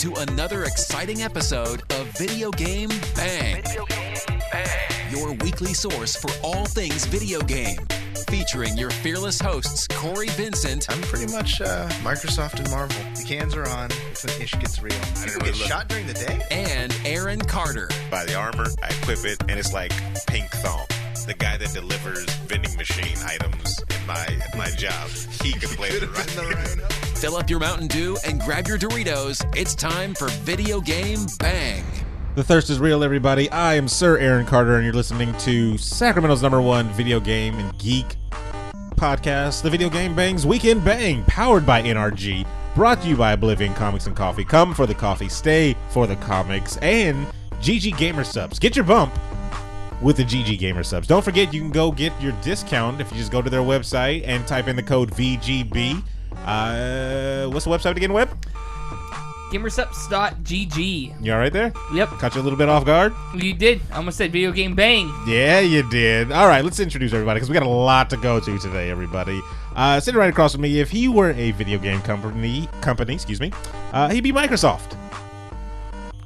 to another exciting episode of Video Game Bang. Your weekly source for all things video game. Featuring your fearless hosts, Cory, Vincent. I'm pretty much Microsoft and Marvel. The cans are on. It's when ish gets real. People get shot during the day? And Aaron Carter. Buy the armor, I equip it, and it's like pink thong. The guy that delivers vending machine items in my job, he can play the right. Fill up your Mountain Dew and grab your Doritos. It's time for Video Game Bang. The thirst is real, everybody. I am Sir Aaron Carter, and you're listening to Sacramento's #1 video game and geek podcast, the Video Game Bang's Weekend Bang, powered by NRG, brought to you by Oblivion Comics and Coffee. Come for the coffee, stay for the comics, and GG Gamer Subs. Get your bump with the GG Gamer Subs. Don't forget, you can go get your discount if you just go to their website and type in the code VGB. What's the website again, Webb? Gamersubs.gg. You all right there? Yep. Caught you a little bit off guard? You did. I almost said Video Game Bang. Yeah, you did. All right, let's introduce everybody because we got a lot to go to today, everybody. Sitting right across from me, if he were a video game company, he'd be Microsoft.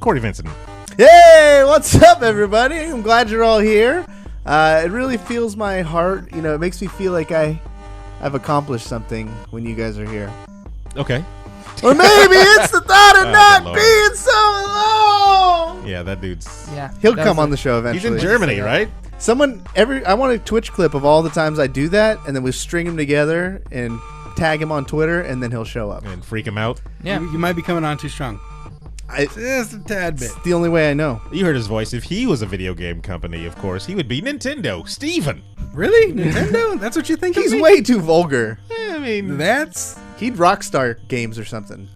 Cory Vincent. Hey, what's up, everybody? I'm glad you're all here. It really fills my heart. You know, it makes me feel like I've accomplished something when you guys are here. Okay. Or maybe it's the thought of not Lord. being so alone. Yeah, that dude's... Yeah. He'll come on the show He's eventually. in Germany, right? I want a Twitch clip of all the times I do that, and then we string him together and tag him on Twitter, and then he'll show up. And freak him out. Yeah. You might be coming on too strong. Just a tad bit. It's the only way I know. You heard his voice. If he was a video game company, of course, he would be Nintendo. Steven. Really? Nintendo? That's what you think He's of me? way too vulgar. I mean... He'd Rockstar Games or something.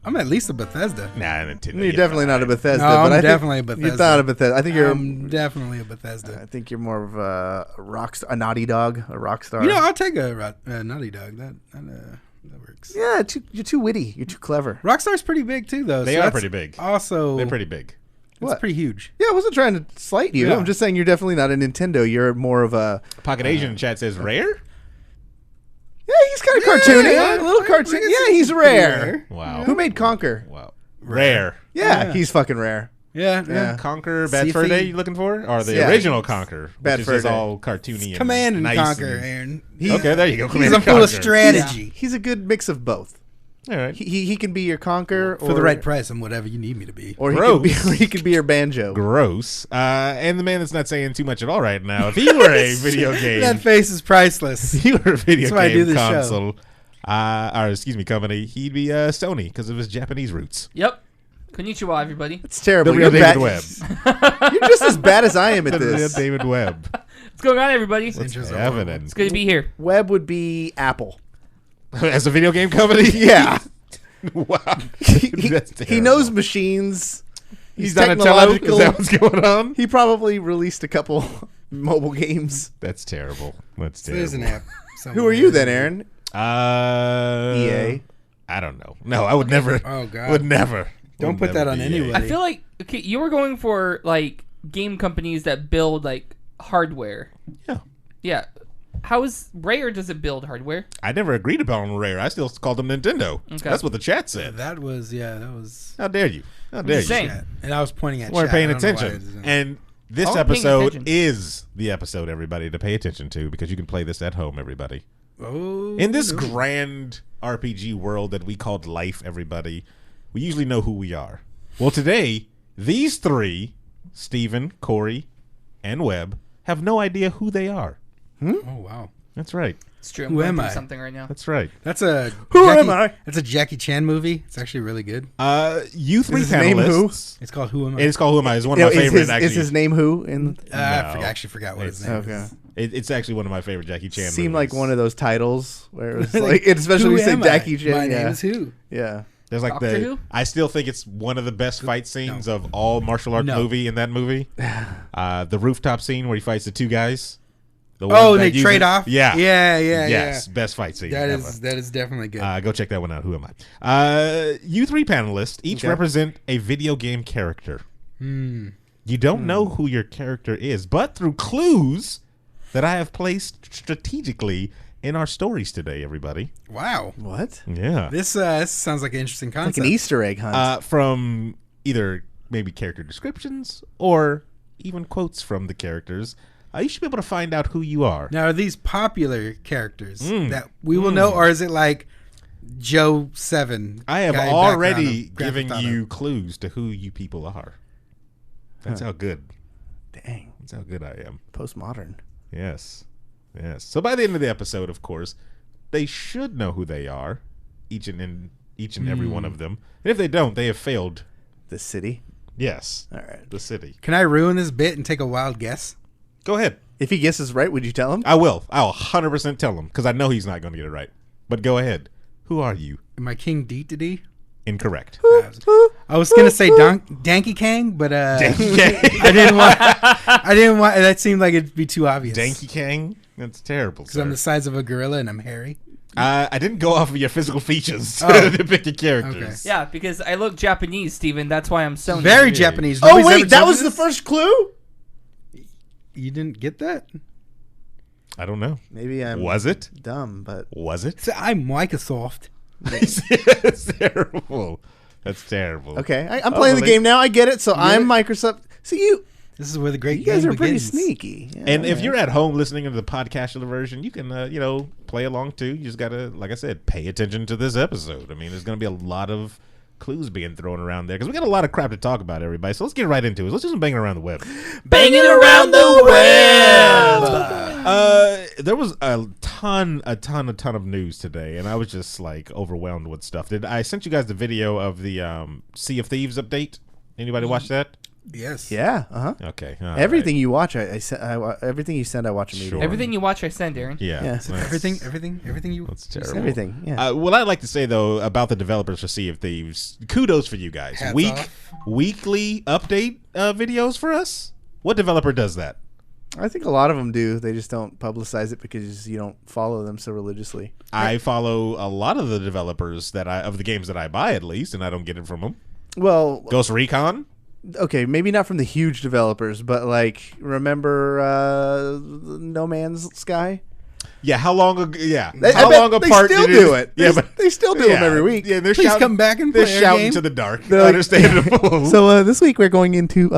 I'm at least a Bethesda. Nah, Nintendo. You're definitely not a Bethesda. No, but I'm I definitely think a Bethesda. You're not a Bethesda. I think you're. I'm definitely a Bethesda. I think you're more of a Rockstar, a Naughty Dog, a Rockstar. You know, I'll take a Naughty Dog. That works. Yeah, you're too witty. You're too clever. Rockstar's pretty big too, though. They so are that's pretty big. Also, They're pretty big. It's What? pretty huge. Yeah, I wasn't trying to slight you. Yeah. I'm just saying you're definitely not a Nintendo. You're more of a. Pocket Asian in chat says rare? Yeah, he's kind of cartoony. yeah. A little cartoon. Yeah, he's rare. Wow. Who made Conker? Wow. Rare. Yeah, Yeah. he's fucking rare. Yeah. Conquer Bad Fur See, Day you looking for? Or the Yeah. original Conquer? Bad which is Fur just Day. all cartoony and Command and nice Conquer, and- Aaron. Okay, there you go. Because I'm full of strategy. He's a good mix of both. All right. He can be your Conker For the right price, I'm whatever you need me to be. or Gross. he could be your banjo. Gross. And the man that's not saying too much at all right now. If he were a video game, That face is priceless. if he were a video That's why I do game this show. console, company, he'd be Sony because of his Japanese roots. Yep. Konnichiwa, everybody. It's terrible. The real You're David bad- Webb. You're just as bad as I am at The real this. David Webb. What's going on, everybody? What's Ninjas are happening? It's good to be here. Webb would be Apple. As a video game company? Yeah. Wow. He That's terrible. knows machines. He's not a television. Is that what's going on? He probably released a couple mobile games. That's terrible. That's So there's an terrible. app. Who are you then, Aaron? EA. I don't know. No, I would never. Oh, God. Would never. Don't Would put that never on be anybody. EA. I feel like you were going for like game companies that build like hardware. Yeah. Yeah. How is Rare? Does it build hardware? I never agreed upon Rare. I still called them Nintendo. Okay. That's what the chat said. That was. How dare you? How dare just you? saying. Chat. And I was pointing at You weren't chat. paying I don't know why I attention. was- And this I wasn't paying episode attention. is the episode, everybody, to pay attention to because you can play this at home, everybody. Oh, In this no. grand RPG world that we called life, everybody, we usually know who we are. Well, today, these three, Steven, Cory, and Webb, have no idea who they are. Oh, wow. That's right. It's true. I'm Who going am through I? something right now. That's right. That's a Who Jackie, am I? That's a Jackie Chan movie. It's actually really good. You three Is his name who? panelists. It's called Who Am I? It's called Who Am I? It's one You of know, my favorite, is actually. his name who? In I No. actually forgot what his name okay. is. It's actually one of my favorite Jackie Chan Seemed movies. like one of those titles where it was like, especially when you say Who am Jackie I? Chan. My yeah. name is Who. Yeah. There's like Doctor Who? I still think it's one of the best fight scenes of all martial art No. movie in that movie. The rooftop scene where he fights the two guys. The Oh, one they that trade uses- off? Yeah. Yeah. Yes, best fight scene. That ever. is definitely good. Go check that one out. Who am I? You three panelists each Okay. represent a video game character. You don't know who your character is, but through clues that I have placed strategically in our stories today, everybody. Wow. What? Yeah. This sounds like an interesting Like concept. an Easter egg hunt. From either maybe character descriptions or even quotes from the characters. You should be able to find out who you are. Now, are these popular characters that we will know, or is it like Joe 7? I have guy already background of Grand given Theft Auto? you clues to who you people are. That's how good. Dang. That's how good I am. Postmodern. Yes. Yes. So by the end of the episode, of course, they should know who they are, each and every one of them. And if they don't, they have failed. The city. Yes. All right. The city. Can I ruin this bit and take a wild guess? Go ahead. If he guesses right, would you tell him? I will. I'll 100% tell him because I know he's not going to get it right. But go ahead. Who are you? Am I King Deetity? Incorrect. I was gonna say Danky Kang, but I didn't want. That seemed like it'd be too obvious. Danky Kang? That's terrible. Because I'm the size of a gorilla and I'm hairy. I didn't go off of your physical features Oh. to pick your characters. Okay. Yeah, because I look Japanese, Steven. That's why I'm Sony. Very Japanese. Oh, Nobody's wait. ever That told was you the this? first clue? You didn't get that? I don't know. Maybe I'm Was it? dumb, but... Was it? So I'm Microsoft. That's terrible. That's terrible. Okay, I'm playing the game now. I get it. So I'm Microsoft. See, you This is where the great guys game are pretty begins. sneaky. Yeah, And if all you're right. at home listening to the podcast version, you can, play along too. You just got to, like I said, pay attention to this episode. I mean, there's going to be a lot of clues being thrown around there because we got a lot of crap to talk about, everybody. So let's get right into it. Let's do some banging around the web. Banging around the web. There was a ton of news today, and I was just like overwhelmed with stuff. I sent you guys the video of the Sea of Thieves update? Anybody watch that? Yes. Yeah, Okay. all Everything right. you watch, everything you send, I watch immediately. Sure. Everything you watch, I send, Aaron. Yeah. Yeah. that's- Everything you. That's you terrible. said. Everything, yeah. What I'd like to say though about the developers for Sea of Thieves, kudos for you guys. Hats off. Weekly update videos for us. What developer does that? I think a lot of them do. They just don't publicize it because you don't follow them so religiously. I follow a lot of the developers of the games that I buy at least, and I don't get it from them. Well, Ghost Recon. okay, maybe not from the huge developers, but like, remember No Man's Sky? Yeah, how long ago? Yeah, I how bet long they apart? still did do it. Yeah, They still do them every week. Yeah, they're Please shouting, come back and they're play our shouting game. to the dark. They're like- Understandable. So this week we're going into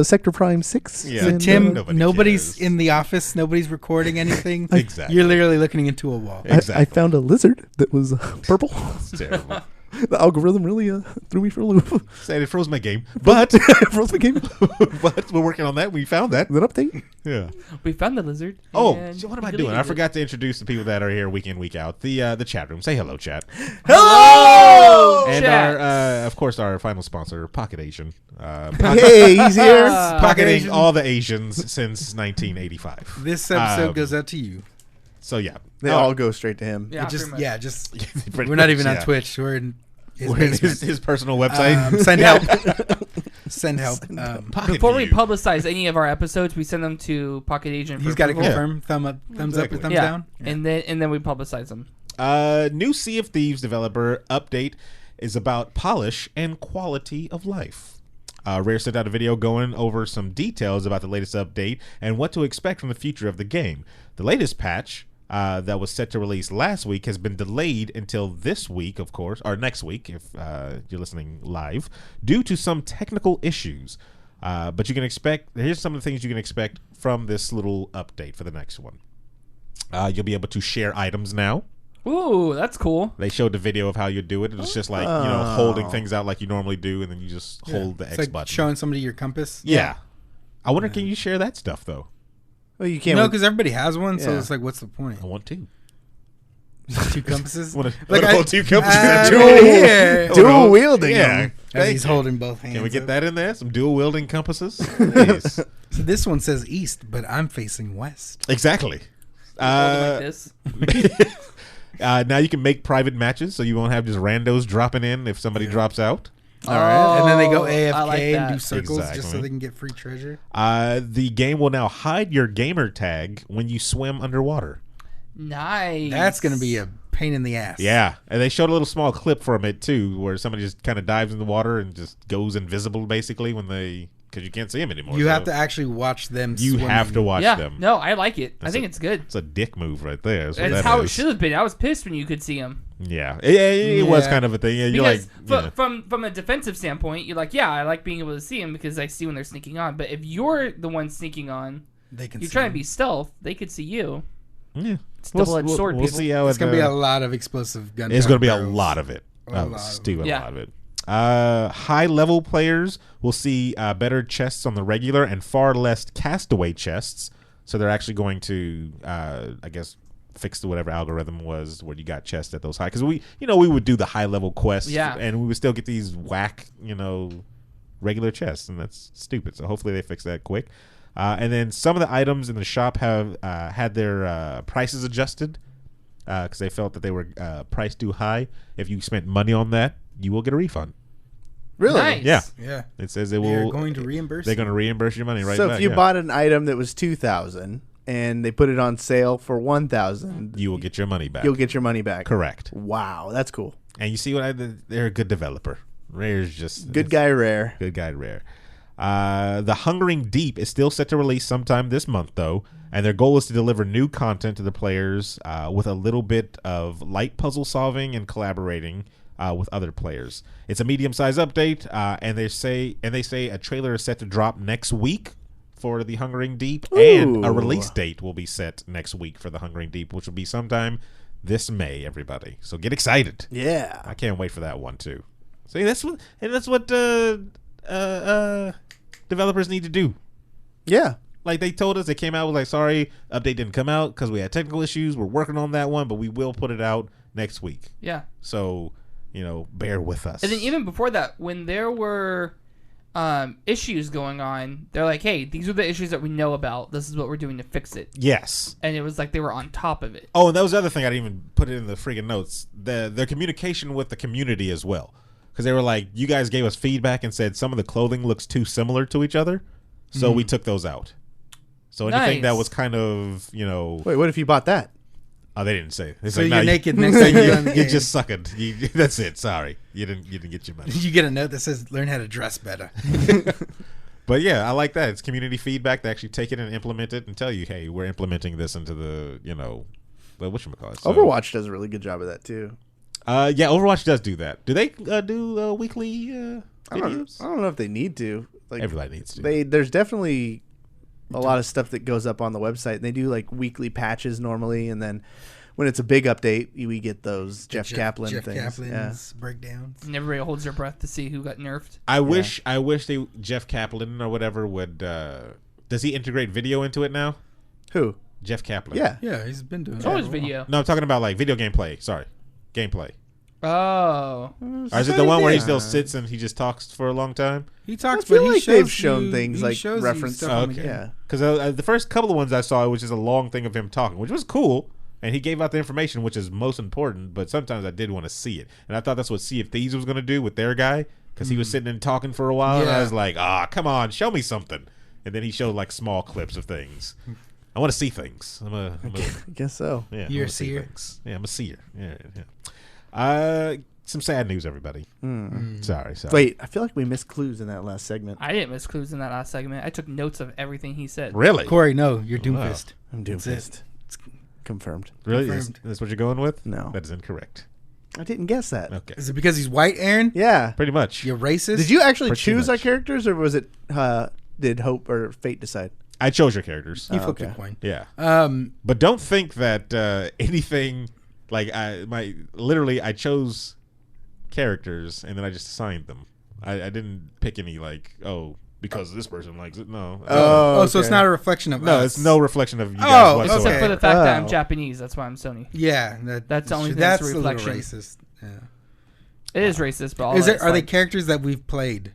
Sector Prime 6. Yeah. and, Tim, Nobody nobody's cares. in the office. Nobody's recording anything. Exactly. You're literally looking into a wall. Exactly. I found a lizard that was purple. It's terrible. The algorithm really threw me for a loop. Saying it froze my game, but Froze the game. but we're working on that. We found that. Then update. Yeah. We found the lizard. Oh, and so what am we I doing? deleted I it. forgot to introduce the people that are here week in, week out. The chat room. Say hello, chat. Hello! And Chat. our, of course, our final sponsor, Pocket Asian. Hey, he's here. Pocketing Asian. all the Asians since 1985. This episode Um, goes out to you. So yeah, They all go straight to him. Yeah, Just pretty much. we're not even on Yeah. Twitch. We're in his We're in basement. his personal website. Send help. Send help. Pocket Before we View. publicize any of our episodes, we send them to Pocket Agent. He's for got to approval. confirm. Thumb up, thumbs up, or Exactly. thumbs Yeah, down. and then we publicize them. New Sea of Thieves developer update is about polish and quality of life. Rare sent out a video going over some details about the latest update and what to expect from the future of the game. The latest patch that was set to release last week has been delayed until this week, of course, or next week if you're listening live, due to some technical issues. But you can expect, here's some of the things you can expect from this little update for the next one. You'll be able to share items now. Ooh, that's cool. They showed the video of how you do it. It's just like, holding things out like you normally do, and then you just hold the It's X like button. showing somebody your compass. Yeah. I wonder, can you share that stuff, though? Well, you can't. No, because everybody has one, so Yeah. it's like, what's the point? I want to. Two compasses. Want Like, to I- hold two compasses? Dual here. dual wielding. Yeah. them. As he's holding both hands. Can we get up. that in there? Some dual wielding compasses? Please. So this one says east, but I'm facing west. Exactly. Hold it like this. Now you can make private matches, so you won't have just randos dropping in if somebody drops out. All right, and then they go Oh, AFK I like and that. do circles just so Exactly. they can get free treasure. The game will now hide your gamer tag when you swim underwater. Nice. That's going to be a pain in the ass. Yeah, and they showed a little small clip from it too, where somebody just kind of dives in the water and just goes invisible basically when they because you can't see them anymore. You so have to actually watch them. You have to swimming. watch Yeah, them. no, I like it. I That's think a- it's good. It's a dick move right there. That's what That's that how is. it should have been. I was pissed when you could see him. Yeah, it was Yeah. kind of a thing. Yeah, you're like, Because from a defensive standpoint, you're like, yeah, I like being able to see him because I see when they're sneaking on. But if you're the one sneaking on, They can. you're see trying them. to be stealth. They could see you. yeah. It's double-edged sword, We'll people. see how It's it gonna be a lot of explosive gun. It's going to be a lot of it. A lot of it. Stupid Yeah. lot of it. High level players will see better chests on the regular and far less castaway chests. So they're actually going to, I guess, fix whatever algorithm was where you got chests at those high. Because we would do the high level quests, Yeah. and we would still get these whack, regular chests, and that's stupid. So hopefully they fix that quick. And then some of the items in the shop have had their prices adjusted because they felt that they were priced too high. If you spent money on that, you will get a refund. Really? Nice. Yeah. Yeah. It says it They're will. going to reimburse. They're going to reimburse your money right So back. if you yeah. bought an item that was 2,000 and they put it on sale for 1,000, you will get your money back. you'll get your money back. Correct. Wow, that's cool. And you see what I did? They're a good developer. Rare's just Good guy, Rare. Good guy, Rare. The Hungering Deep is still set to release sometime this month, though, and their goal is to deliver new content to the players with a little bit of light puzzle solving and collaborating with other players. It's a medium-sized update, and they say a trailer is set to drop next week for the Hungering Deep, and a Ooh. release date will be set next week for the Hungering Deep, which will be sometime this May. Everybody, so get excited! Yeah. I can't wait for that one too. See, that's what developers need to do. Yeah. Like they told us, they came out with like, sorry, update didn't come out because we had technical issues. We're working on that one, but we will put it out next week. Yeah. So, bear with us. And then even before that, when there were issues going on, they're like, hey, these are the issues that we know about. This is what we're doing to fix it. Yes. And it was like they were on top of it. Oh, and that was the other thing. I didn't even put it in the friggin' notes. Their communication with the community as well. Because they were like, you guys gave us feedback and said some of the clothing looks too similar to each other. So we took those out. So anything that Nice. was kind of, Wait, what if you bought that? Oh, they didn't say. It's So like, you're no, naked next time you're on the you game. just suckered. That's it. Sorry, you didn't get your money. You get a note that says "Learn how to dress better." But yeah, I like that. It's community feedback. They actually take it and implement it and tell you, hey, we're implementing this into the whatchamacallit. So, Overwatch does a really good job of that too. Yeah, Overwatch does do that. Do they do weekly I videos? don't know if they need to. Like Everybody needs to. there's definitely a lot of stuff that goes up on the website. They do like weekly patches normally, and then when it's a big update, we get those Jeff Kaplan Jeff things. Kaplan's breakdowns. And everybody holds their breath to see who got nerfed. I wish Jeff Kaplan or whatever would. Does he integrate video into it now? Who? Jeff Kaplan. Yeah. Yeah, he's been doing. It's that always for a while. video. No, I'm talking about like video gameplay. Sorry, gameplay. Oh. Or is it the one where he still sits and he just talks for a long time? He talks, I feel but he like shows they've shown you- things he like shows you reference- stuff on the Okay. game. Yeah. Because the first couple of ones I saw, it was just a long thing of him talking, which was cool. And he gave out the information, which is most important. But sometimes I did want to see it. And I thought that's what Sea of Thieves was going to do with their guy. Because he was sitting and talking for a while. And I Yeah. was like, come on, show me something. And then he showed like small clips of things. I want to see things. I guess so. Yeah, You're I a wanna see seer? things. Yeah, I'm a seer. Yeah. Some sad news, everybody. Sorry. Wait, I feel like we missed clues in that last segment. I didn't miss clues in that last segment. I took notes of everything he said. Really? Corey, no, you're Wow. Doomfist. I'm That's Doomfist. It's confirmed. Really? Confirmed. That's what you're going with? No. That is incorrect. I didn't guess that. Okay. Is it because he's white, Aaron? Yeah. Pretty much. You're racist. Did you actually Pretty choose our much. characters, or was it did Hope or Fate decide? I chose your characters. You flipped okay. a coin. Yeah. Um, But don't think that anything like I chose characters and then I just assigned them. I didn't pick any because this person likes it. No. so it's okay. not a reflection of No, us. it's no reflection of you Oh, guys whatsoever. Except for the fact that I'm Oh. Japanese. That's why I'm Sony. Yeah, That's the only thing that's a little reflection. racist. Yeah. It is racist, but all Is that's there, are they fine. characters that we've played?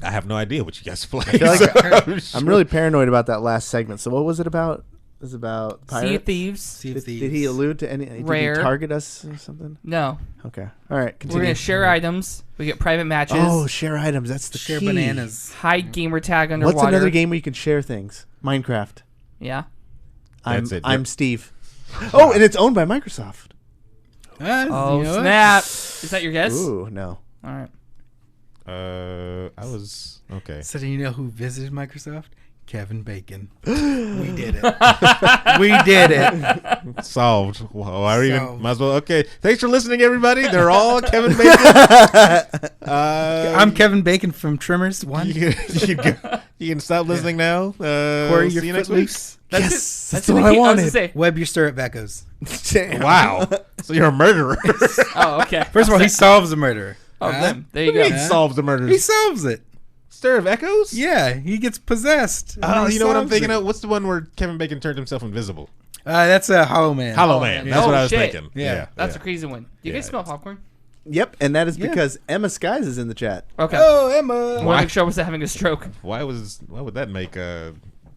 I have no idea what you guys play. feel like so I'm really paranoid about that last segment. So what was it about? It was about Sea of pirates? Thieves? Sea of Did Thieves. he allude to any? Did Rare. he target us or something? No. Okay. All right. We're Continue. going to share items. We get private matches. Oh, share items. That's the Share key. bananas. Hide gamer tag underwater. What's another game where you can share things? Minecraft. Yeah. That's it. I'm Steve. Oh, and it's owned by Microsoft. Oh, You know what? snap. Is that your guess? Ooh, no. All right. I was okay. So do you know who visited Microsoft? Kevin Bacon. We did it. We did it. Solved. Well, I even Solved. might as well. Okay, thanks for listening, everybody. They're all Kevin Bacon. I'm Kevin Bacon from Trimmers. One. You can stop listening now. Corey, see you're you next week. footloose. That's what I wanted. Say. Webb, your stirrup echoes. Damn. Wow. So you're a murderer. Oh, okay. First of all, he solves the murder. Oh, then, there you go. He solves the murder. He solves it. Stir of Echoes? Yeah, he gets possessed. Oh, He you know what I'm solves thinking it. of? What's the one where Kevin Bacon turned himself invisible? That's a Hollow Man. Hollow Man. That's what I was shit. thinking. Yeah. That's a crazy one. Do you guys smell popcorn? Yep, and that is Yeah. because Emma Skies is in the chat. Okay. Oh, Emma. I want Why? to make sure I wasn't having a stroke. Why would that make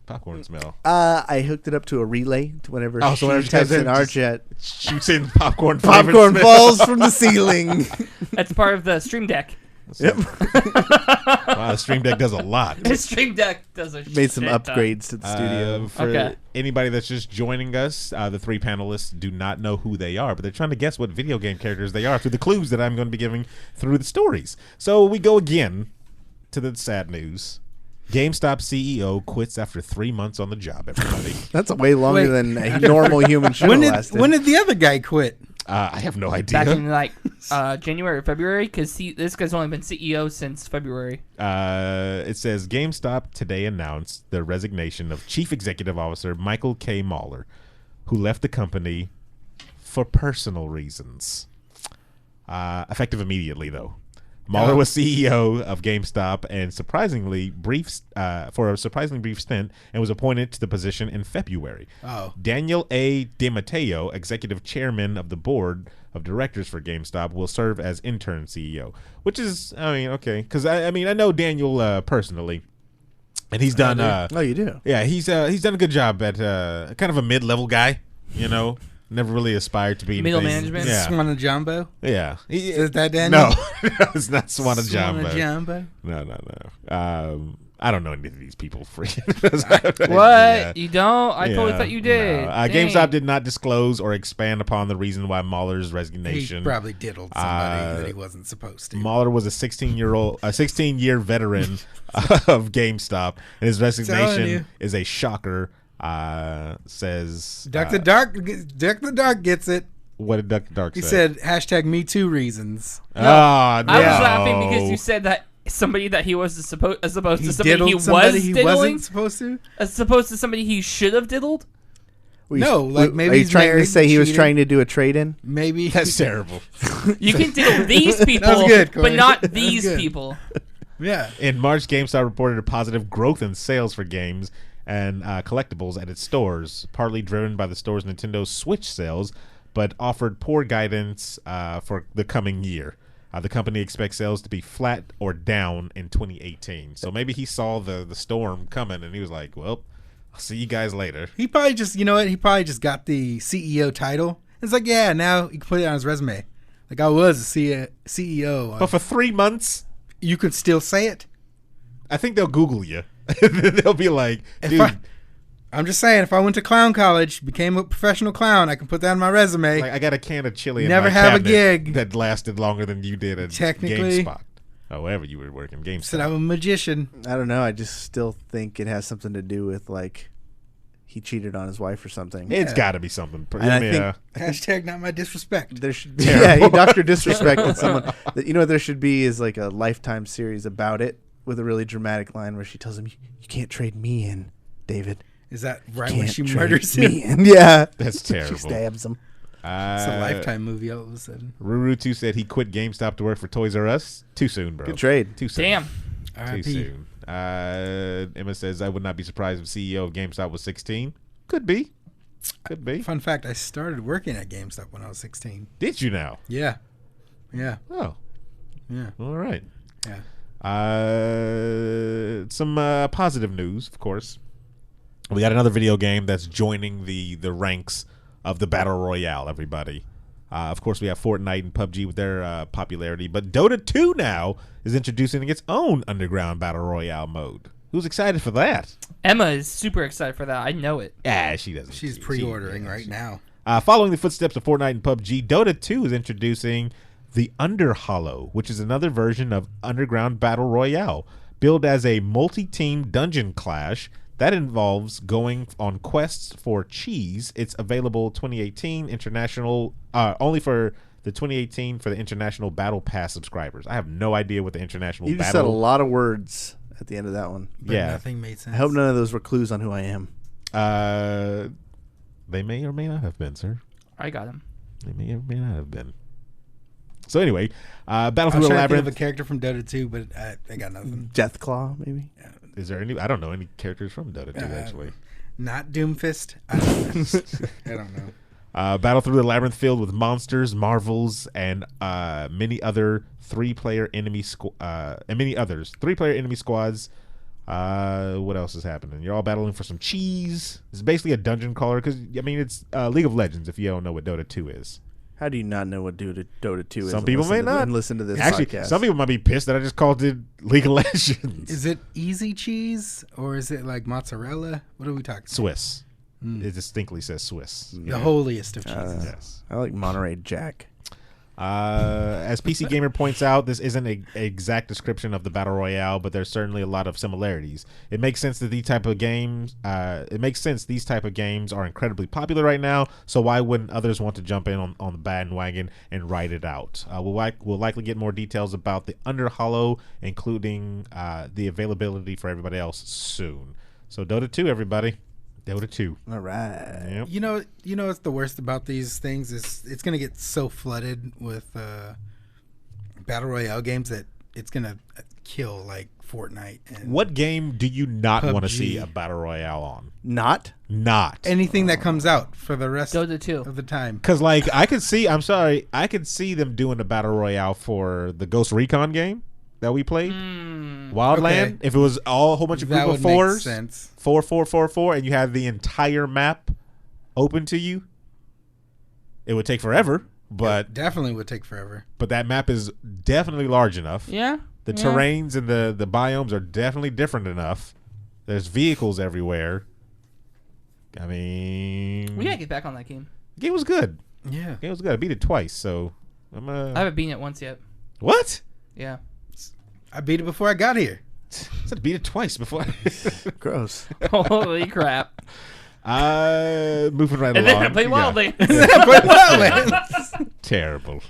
popcorn smell? I hooked it up to a relay to whenever Oh, so she whenever she types types in in, our just- chat. Shoots in popcorn. Popcorn flavored falls from the ceiling. That's part of the Stream Deck. Yep. Wow, the Stream Deck does a lot. The Stream Deck does a Made some shit ton. upgrades to the studio. For Okay. anybody that's just joining us, the three panelists do not know who they are, but they're trying to guess what video game characters they are through the clues that I'm going to be giving through the stories. So we go again to the sad news. GameStop CEO quits after 3 months on the job, everybody. That's way longer Wait. than a normal human should When have did lasted. when did the other guy quit? I have no idea. Back in like January or February, because this guy's only been CEO since February. It says GameStop today announced the resignation of Chief Executive Officer Michael K. Mahler, who left the company for personal reasons. Effective immediately, though. Mahler was CEO of GameStop and for a surprisingly brief stint, and was appointed to the position in February. Oh. Daniel A. DeMatteo, executive chairman of the board of directors for GameStop, will serve as interim CEO, which is, okay, because I know Daniel personally, and he's done. Oh, you do? Yeah, he's done a good job at kind of a mid-level guy, Never really aspired to be Middle anything. management? Yeah, Swana Jumbo? yeah. Is that Daniel? No, it's not Swana Jumbo. Jumbo? No. I don't know any of these people. What? Yeah. You don't? I totally thought you did. No. Dang. GameStop did not disclose or expand upon the reason why Mahler's He resignation. probably diddled somebody that he wasn't supposed to. Mahler was a 16-year veteran of GameStop, and his Telling resignation you. is a shocker. Says Dr. Dark gets it. what did Dr. Dark He say? said #MeToo reasons. "Oh no!" I was laughing because you said that somebody that he wasn't supposed as opposed He to somebody diddled he was somebody he diddling, wasn't supposed to. as opposed to somebody he should have diddled. No, like maybe Are you he's trying to married, say he was cheated. trying to do a trade-in? Maybe That's terrible. You can diddle these people, That was good, but Corey. not That was these good. people. Yeah. In March, GameStop reported a positive growth in sales for games and collectibles at its stores, partly driven by the store's Nintendo Switch sales, but offered poor guidance for the coming year. The company expects sales to be flat or down in 2018. So maybe he saw the storm coming and he was like, well, I'll see you guys later. He probably just, he probably just got the CEO title. It's like, yeah, now he can put it on his resume. Like, I was a CEO. But for 3 months, You could still say it. I think they'll Google you. They'll be like, dude, I'm just saying, if I went to clown college, became a professional clown, I can put that on my resume. like, I got a can of chili Never in my have a cabinet gig. that lasted longer than you did at Technically. GameSpot. However you were working GameSpot. Said I'm a magician. I don't know. I just still think it has something to do with like he cheated on his wife or something. It's got to be something. And I think Hashtag not my disrespect. there should yeah, he Dr. Disrespected someone. You know what there should be is like a Lifetime series about it with a really dramatic line where she tells him, "You can't trade me in, David." Is that right Can't when she trade murders me him? in." Yeah, That's terrible. She stabs him. It's a Lifetime movie all of a sudden. Ruru2 said he quit GameStop to work for Toys R Us. Too soon, bro. Good trade. Too soon. Damn. Too R.I.P. soon. Emma says, I would not be surprised if CEO of GameStop was 16. Could be. Could be. Fun fact, I started working at GameStop when I was 16. Did you now? Yeah. Yeah. Oh, Yeah. all right. Yeah. Some positive news, of course. We got another video game that's joining the ranks of the Battle Royale, everybody. Of course, we have Fortnite and PUBG with their popularity, but Dota 2 now is introducing its own underground Battle Royale mode. Who's excited for that? Emma is super excited for that. I know it. Ah, she doesn't. She's She- pre-ordering yeah, right she- now. Following the footsteps of Fortnite and PUBG, Dota 2 is introducing The Underhollow, which is another version of Underground Battle Royale, billed as a multi-team dungeon clash that involves going on quests for cheese. It's available 2018 international, only for the 2018 for the International Battle Pass subscribers. I have no idea what the International You just Battle... said a lot of words at the end of that one. But Yeah. nothing made sense. I hope none of those were clues on who I am. They may or may not have been, sir. I got him. They may or may not have been. So anyway, I Battle was Through the trying to think of Labyrinth. a character from Dota 2, but I got nothing. Deathclaw, maybe? Is there any? I don't know any characters from Dota 2 actually. Not Doomfist. I don't know. I don't know. Battle Through the Labyrinth filled with monsters, marvels, and many other three-player enemy squads. What else is happening? You're all battling for some cheese. It's basically a dungeon crawler because it's League of Legends. If you don't know what Dota 2 is, How do you not know what Dota 2 is? Some people may not. And listen to this actually, podcast. some people might be pissed that I just called it League of Legends. Is it easy cheese or is it like mozzarella? What are we talking? Swiss. It distinctly says Swiss. The holiest of cheeses. Yes. I like Monterey Jack. As PC Gamer points out, this isn't an exact description of the battle royale, but there's certainly a lot of similarities. It makes sense that these type of games are incredibly popular right now. So why wouldn't others want to jump in on the bandwagon and ride it out? We'll likely get more details about the Underhollow, including the availability for everybody else soon. So Dota 2, everybody. Dota 2. All right. Yep. You know what's the worst about these things is it's gonna get so flooded with battle royale games that it's gonna kill like Fortnite. And What game do you not want to PUBG. see a battle royale on? Not? anything that comes out for the rest Dota 2. of the time. Because, like, I could see them doing a battle royale for the Ghost Recon game that we played. Wildland. Okay. If it was a whole bunch of That group of would make fours, sense. 4, 4, 4, 4, and you have the entire map open to you, it would take forever. But Definitely would take forever. that map is definitely large enough. Yeah. The terrains and the biomes are definitely different enough. There's vehicles everywhere. I mean, We gotta get back on that game. the game was good. Yeah. The game was good. I beat it twice, so I'm I haven't beaten it once yet. what? Yeah. I beat it before I got here. I said beat it twice before. Gross. Holy crap. Moving right And along. then I played Wildlands. Terrible.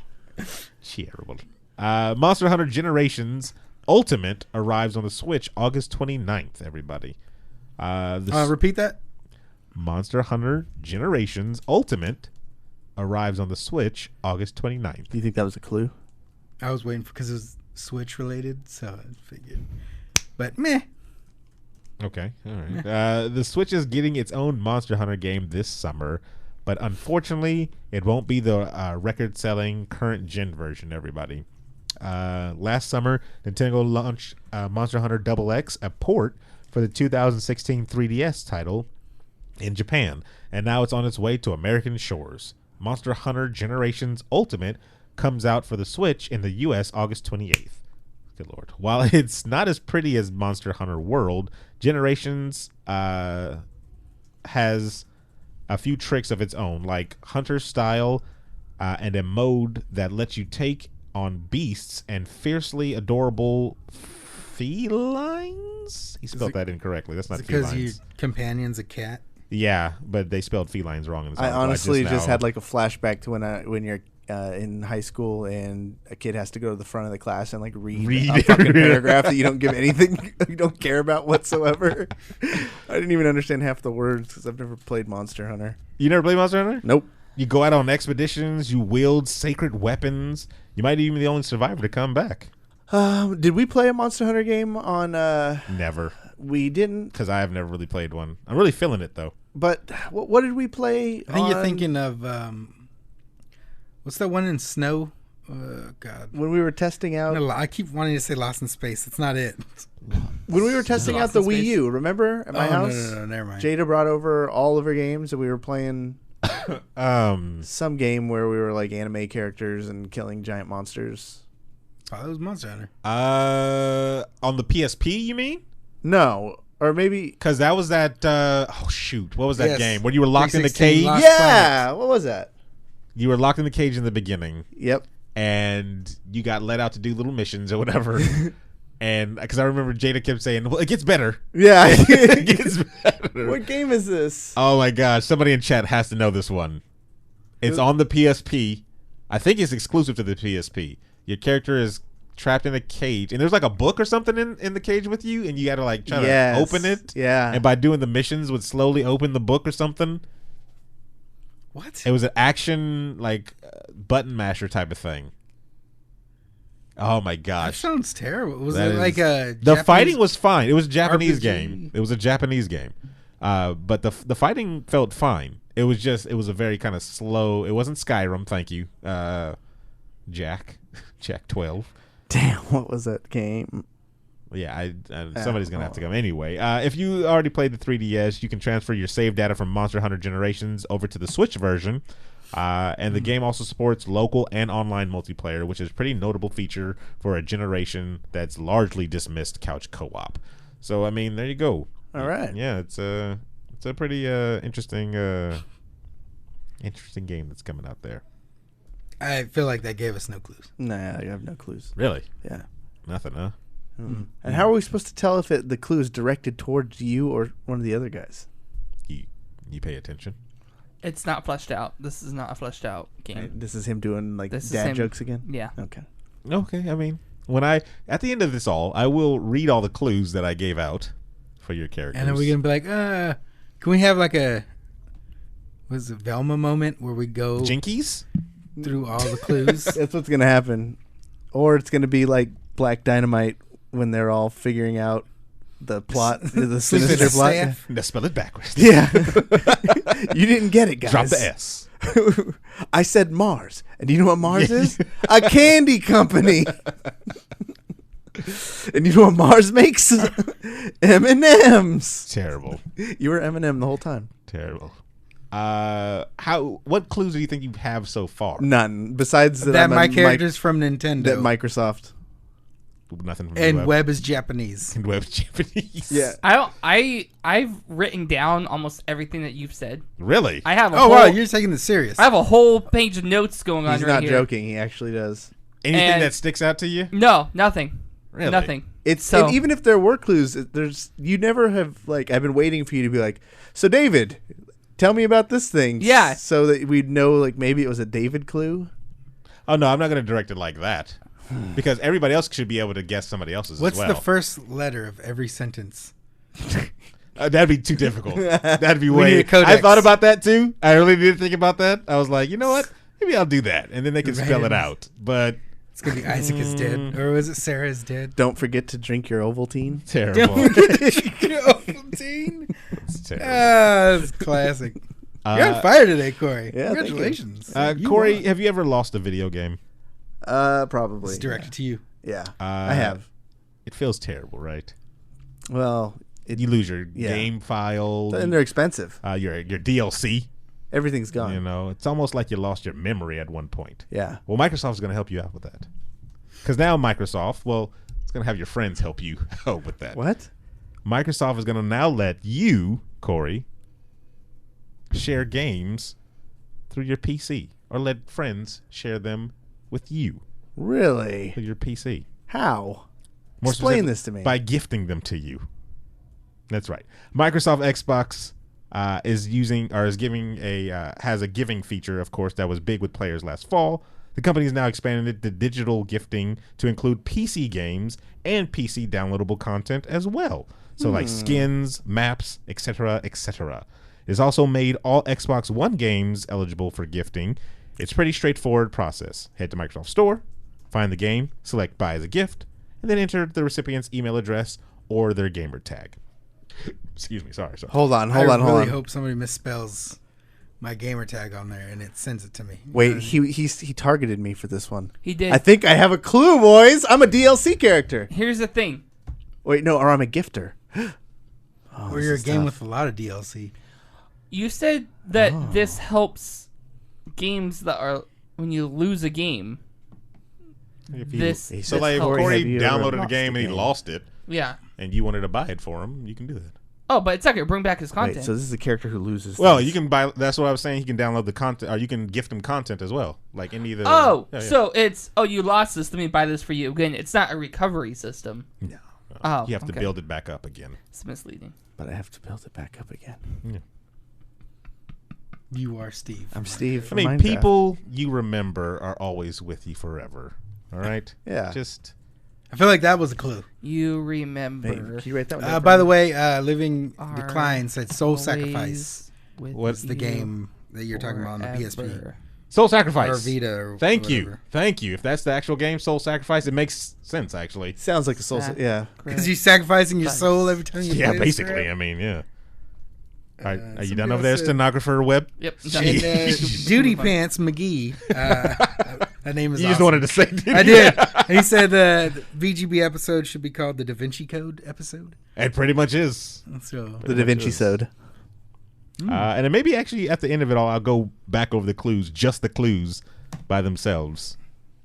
Monster Hunter Generations Ultimate arrives on the Switch August 29th, everybody. Repeat that. Monster Hunter Generations Ultimate arrives on the Switch August 29th. Do you think that was a clue? I was waiting because it was Switch related, so I figured. But meh. Okay, all right. The Switch is getting its own Monster Hunter game this summer, but unfortunately, it won't be the record-selling current-gen version, everybody. Last summer, Nintendo launched Monster Hunter XX, a port for the 2016 3DS title in Japan, and now it's on its way to American shores. Monster Hunter Generations Ultimate comes out for the Switch in the U.S. August 28th. Good Lord. While it's not as pretty as Monster Hunter World, Generations has a few tricks of its own, like Hunter style and a mode that lets you take on beasts and fiercely adorable felines. He spelled that incorrectly. That's not Because your felines. companion's a cat. Yeah, but they spelled felines wrong. In this I article. honestly just now- had like a flashback to when you're in high school and a kid has to go to the front of the class and like read a fucking paragraph that you don't give anything, you don't care about whatsoever. I didn't even understand half the words because I've never played Monster Hunter. You never played Monster Hunter? Nope. You go out on expeditions. You wield sacred weapons. You might even be the only survivor to come back. Did we play a Monster Hunter game on? Never, We didn't. because I have never really played one. I'm really feeling it though. But what did we play? I think you're thinking of what's that one in snow? God. when we were testing out. No, I keep wanting to say Lost in Space. It's not it. When we were testing out Lost the in Wii Space? U, remember at my house? No, never mind. Jada brought over all of her games, and we were playing some game where we were like anime characters and killing giant monsters. Oh, that was Monster Hunter. On the PSP, you mean? No, or maybe Because that was that. Oh shoot, what was that Yes. game when you were locked in the 316 cage? Lost yeah. What was that? You were locked in the cage in the beginning, Yep. and you got let out to do little missions or whatever. And because I remember Jada kept saying, well, it gets better. Yeah. It gets better. What game is this? Oh my gosh, somebody in chat has to know this one. It's on the PSP. I think it's exclusive to the PSP. Your character is trapped in a cage, and there's like a book or something in the cage with you, and you got to like try to open it. Yeah. And by doing the missions, would slowly open the book or something. What? It was an action like button masher type of thing. Oh my That gosh, sounds terrible. Was That it like a the Japanese fighting was fine. It was a Japanese RPG? game. It was a Japanese game, but the fighting felt fine. It was a very kind of slow. It wasn't Skyrim. Thank you, Jack 12. Damn, what was that game? Yeah, somebody's gonna have to come anyway. If you already played the 3DS, you can transfer your save data from Monster Hunter Generations over to the Switch version. And the game also supports local and online multiplayer, which is a pretty notable feature for a generation that's largely dismissed couch co-op. So I mean, there you go. All right. Yeah, it's a pretty interesting game that's coming out there. I feel like that gave us no clues. Nah, I have no clues. Really? Yeah. Nothing, huh? And how are we supposed to tell if the clue is directed towards you or one of the other guys? You pay attention. It's not fleshed out. This is not a fleshed out game. This is him doing like This is dad him- jokes again? Yeah. Okay. Okay, I mean, at the end of this all, I will read all the clues that I gave out for your characters. And then we're gonna be like, can we have like what's it, Velma moment where we go Jinkies? through all the clues? That's what's going to happen. Or it's going to be like Black Dynamite when they're all figuring out the plot, the sinister plot. Staff? Now spell it backwards. Yeah. You didn't get it, guys. Drop the S. I said Mars. And do you know what Mars is? A candy company. And you know what Mars makes? M&M's. Terrible. You were M&M the whole time. Terrible. What clues do you think you have so far? None. Besides that, That my character's from Nintendo. That Microsoft. Nothing from and Webb. Webb is Japanese. And Webb's Japanese. Yeah. I've written down almost everything that you've said. Really? I have a Oh whole, wow, you're taking this serious. I have a whole page of notes going on He's right not here. joking. He actually does. Anything And- that sticks out to you? No, nothing. Really? Nothing. It's So- and even if there were clues, you never have like I've been waiting for you to be like, so David, tell me about this thing. Yeah. So that we'd know like maybe it was a David clue. Oh no, I'm not going to direct it like that. Because everybody else should be able to guess somebody else's What's as well. the first letter of every sentence? That'd be too difficult. That'd be We way. need a codex. I thought about that too. I really did think about that. I was like, you know what? Maybe I'll do that, and then they can spell it Random. out. But It's gonna be Isaac is dead, or was it Sarah is dead? Don't forget to drink your Ovaltine. terrible. Ovaltine. It's terrible. That's classic. You're on fire today, Cory. Yeah, thank you. Congratulations. You Corey, won. have you ever lost a video game? Probably. It's directed to you. Yeah. I have. It feels terrible, right? Well, You lose your Yeah. game file, and they're expensive. your DLC. Everything's gone. You know, it's almost like you lost your memory at one point. Yeah. Well, Microsoft's going to help you out with that. Because now Microsoft, well, it's going to have your friends help you out with that. What? Microsoft is going to now let you, Corey, share games through your PC, or let friends share them with you Really? through your PC. How? More Explain specific- this to me. By gifting them to you. That's right. Microsoft Xbox has a giving feature, of course, that was big with players last fall. The company has now expanded the digital gifting to include PC games and PC downloadable content as well. So like skins, maps, etc., etc. It has also made all Xbox One games eligible for gifting. It's a pretty straightforward process. Head to Microsoft Store, find the game, select buy as a gift, and then enter the recipient's email address or their gamer tag. Excuse me, sorry. Hold on. I really hope somebody misspells my gamer tag on there and it sends it to me. Wait, he targeted me for this one. He did. I think I have a clue, boys. I'm a DLC character. Here's the thing. Wait, no, or I'm a gifter. Or you're a game with a lot of DLC. You said that this helps games that are when you lose a game. This So like if Corey, Corey have you ever downloaded a lost game a and he game? lost it, yeah. and you wanted to buy it for him, you can do that. Oh, but it's not gonna bring back his content. Wait, so this is a character who loses. Well, things. you can buy. That's what I was saying. You can download the content, or you can gift them content as well. Like any of the. So it's you lost this. Let me buy this for you again. It's not a recovery system. No. Oh, you have to build it back up again. It's misleading. But I have to build it back up again. Yeah. You are Steve. I'm Steve. I From mean, Minecraft. people you remember are always with you forever. All right. Yeah. Just. I feel like that was a clue. You remember. Hey, can you write that one down? By the way, Living Are Decline said Soul always Sacrifice. with What's the you game that you're talking about on the PSP. forever. Soul Sacrifice. Or Vita. Or Thank you. whatever. Thank you. If that's the actual game, Soul Sacrifice, it makes sense, actually. Sounds like a soul. Yeah. Because you're sacrificing your soul every time you Yeah, play this basically. crap? I mean, yeah. All right. Are you somebody done over else there, said- stenographer Webb? Yep. And Duty Pants McGee. That name is You awesome. just wanted to say I did. And he said the VGB episode should be called the Da Vinci Code episode. It pretty much is. So The Da Vinci Sode. And then maybe actually at the end of it all, I'll go back over the clues, just the clues by themselves.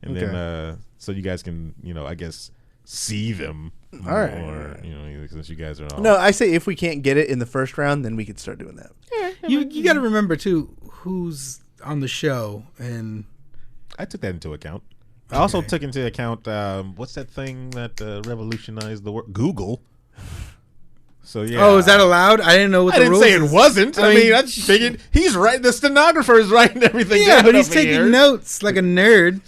And then, so you guys can, I guess, see them. All right. Or, since you guys are all. No, I say if we can't get it in the first round, then we could start doing that. you got to remember too who's on the show, and I took that into account. I also took into account, what's that thing that revolutionized the world? Google. So, yeah. oh, is that allowed? I didn't know what I the didn't rules say it is. wasn't. I mean, I sh- figured he's right. The stenographer is writing everything Yeah, down but he's over taking here. notes like a nerd,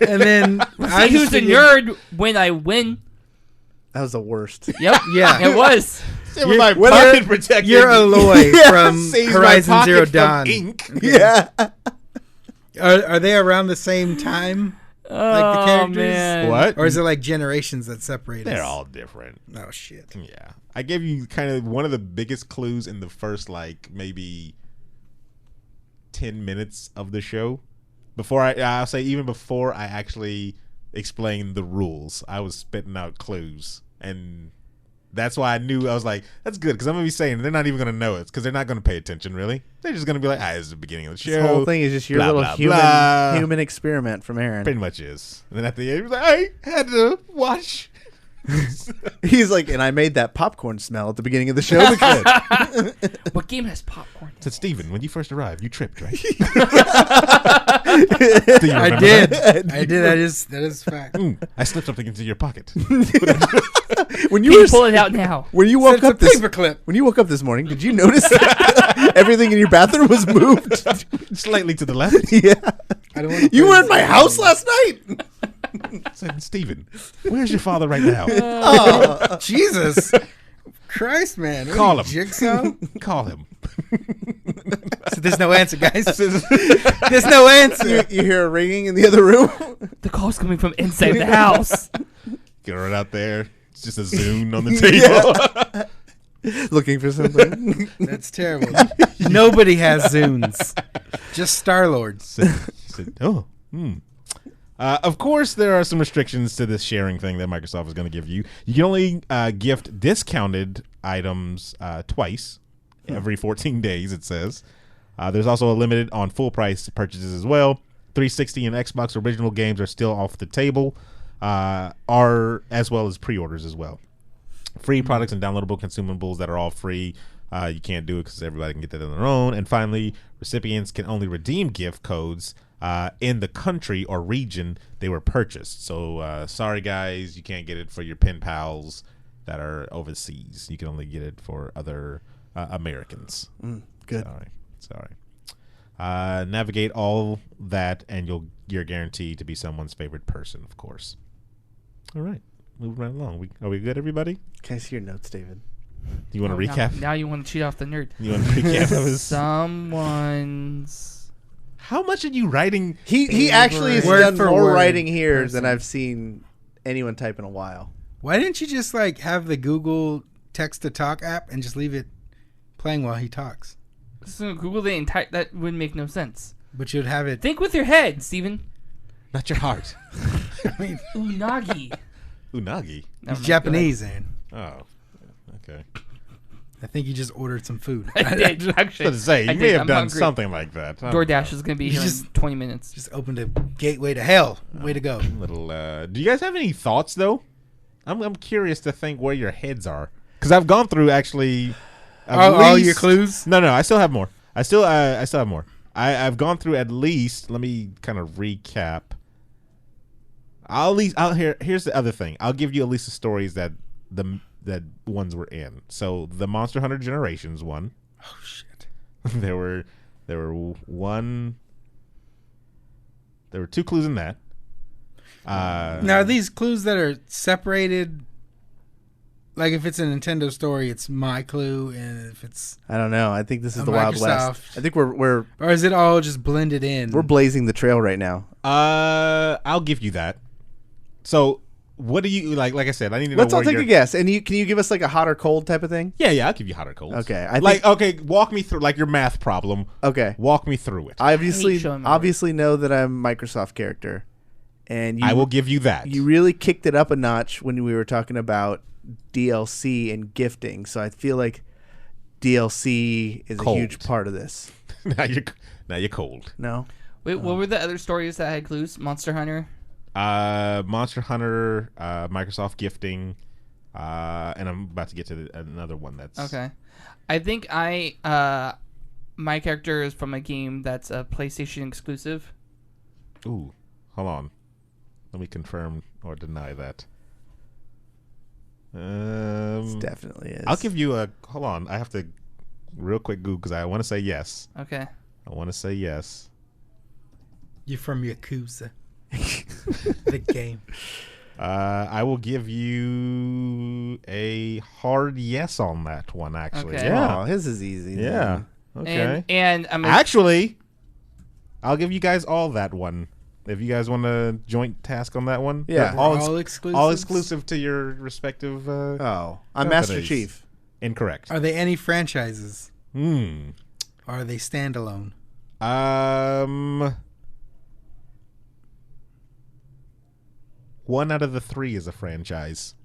and then I See just who's a figured- nerd when I win. That was the worst. Yep. Yeah. It was. With my Whether pocket protector. You're Aloy from Saves my Horizon pocket Zero from Dawn. ink. Yeah. Are they around the same time? Like the Oh characters? man. What? Or is it like generations that separate us? They're all different. Oh shit. Yeah. I gave you kind of one of the biggest clues in the first, maybe 10 minutes of the show. I'll say even before I actually explained the rules, I was spitting out clues. And that's why I knew, I was like, that's good, because I'm going to be saying they're not even going to know it, because they're not going to pay attention, really. They're just going to be like, this is the beginning of the show. This whole thing is just your blah, little blah, human blah. human experiment from Aaron. Pretty much is. And then at the end, he was like, I had to watch. He's like, and I made that popcorn smell at the beginning of the show. Because What game has popcorn? Said, Steven, when you first arrived, you tripped, right? I did. That is fact. I slipped something into your pocket. when you Can were you pull it out now? when you woke It's a up this paperclip. when you woke up this morning, did you notice that everything in your bathroom was moved? Slightly to the left. Yeah. I don't wanna You play were this in my game house anymore. last night. Said, Steven, where's your father right now? Oh, Jesus Christ, man. What Call are you, him. Jigsaw? Call him. So there's no answer, guys. There's no answer. You hear a ringing in the other room. The call's coming from inside the house. Get right out there. It's just a Zune on the table. Looking for something. That's terrible. Nobody has Zunes. Just Star-Lord. Said, of course, there are some restrictions to this sharing thing that Microsoft is going to give you. You can only gift discounted items twice every 14 days, it says. There's also a limit on full price purchases as well. 360 and Xbox original games are still off the table, as well as pre-orders as well. Free products and downloadable consumables that are all free. You can't do it because everybody can get that on their own. And finally, recipients can only redeem gift codes in the country or region they were purchased. So sorry guys, you can't get it for your pen pals that are overseas. You can only get it for other Americans. Good. Sorry. Navigate all that and you're guaranteed to be someone's favorite person, of course. All right, moving right along. Are we good, everybody? Can I see your notes, David? You want to recap? Now you want to cheat off the nerd. You want to recap? Someone's. How much are you writing? He actually has Word done for more word writing here person. than I've seen anyone type in a while. Why didn't you just have the Google text to talk app and just leave it playing while he talks? So Google the entire. That would make no sense. But you'd have it. Think with your head, Steven. Not your heart. I mean, Unagi. Unagi. Never he's mind, Japanese, and Oh, okay. I think you just ordered some food. go ahead. I did, actually. I was going to say, I you did. may have I'm done hungry. something like that. I don't DoorDash know. is going to be You here just- in 20 minutes. Just opened a gateway to hell. Way to go. Little. Do you guys have any thoughts though? I'm curious to think where your heads are because I've gone through actually All your clues? No, I still have more. I still have more. I've gone through at least. Let me kind of recap. Here's the other thing. I'll give you at least the stories that ones were in. So the Monster Hunter Generations one. Oh shit. There were 2 clues in that. Now, are these clues that are separated? Like, if it's a Nintendo story, it's my clue, and if it's I don't know. I think this is a the Wild West. Microsoft- I think we're or is it all just blended in? we're blazing the trail right now. I'll give you that. So, what do you like? Like I said, I need to know. Let's all take a guess. And can you give us like a hot or cold type of thing? Yeah, I'll give you hot or cold. Okay, walk me through like your math problem. Okay, Walk me through it. I I hate showing my obviously know that I'm a Microsoft character, and I will give you that. You really kicked it up a notch when we were talking about DLC and gifting. So I feel like DLC is Cold. a huge part of this. now you're cold. No, Wait, what were the other stories that had clues? Monster Hunter? Monster Hunter, Microsoft gifting, and I'm about to get to another one that's Okay. I think my character is from a game that's a PlayStation exclusive. Ooh, hold on. Let me confirm or deny that. it definitely is. I'll give you a hold on. I have to real quick Google because I want to say yes. Okay. I want to say yes. You're from Yakuza. The game. I will give you a hard yes on that one. Actually, Okay. yeah, Oh, his is easy. yeah. then. Okay. And I'm Actually, I'll give you guys all that one. If you guys want a joint task on that one, Yeah. All exclusive. all exclusive to your respective. Oh, I'm Master companies. Chief. Incorrect. Are they any franchises? Hmm. Or are they standalone? One out of the 3 is a franchise.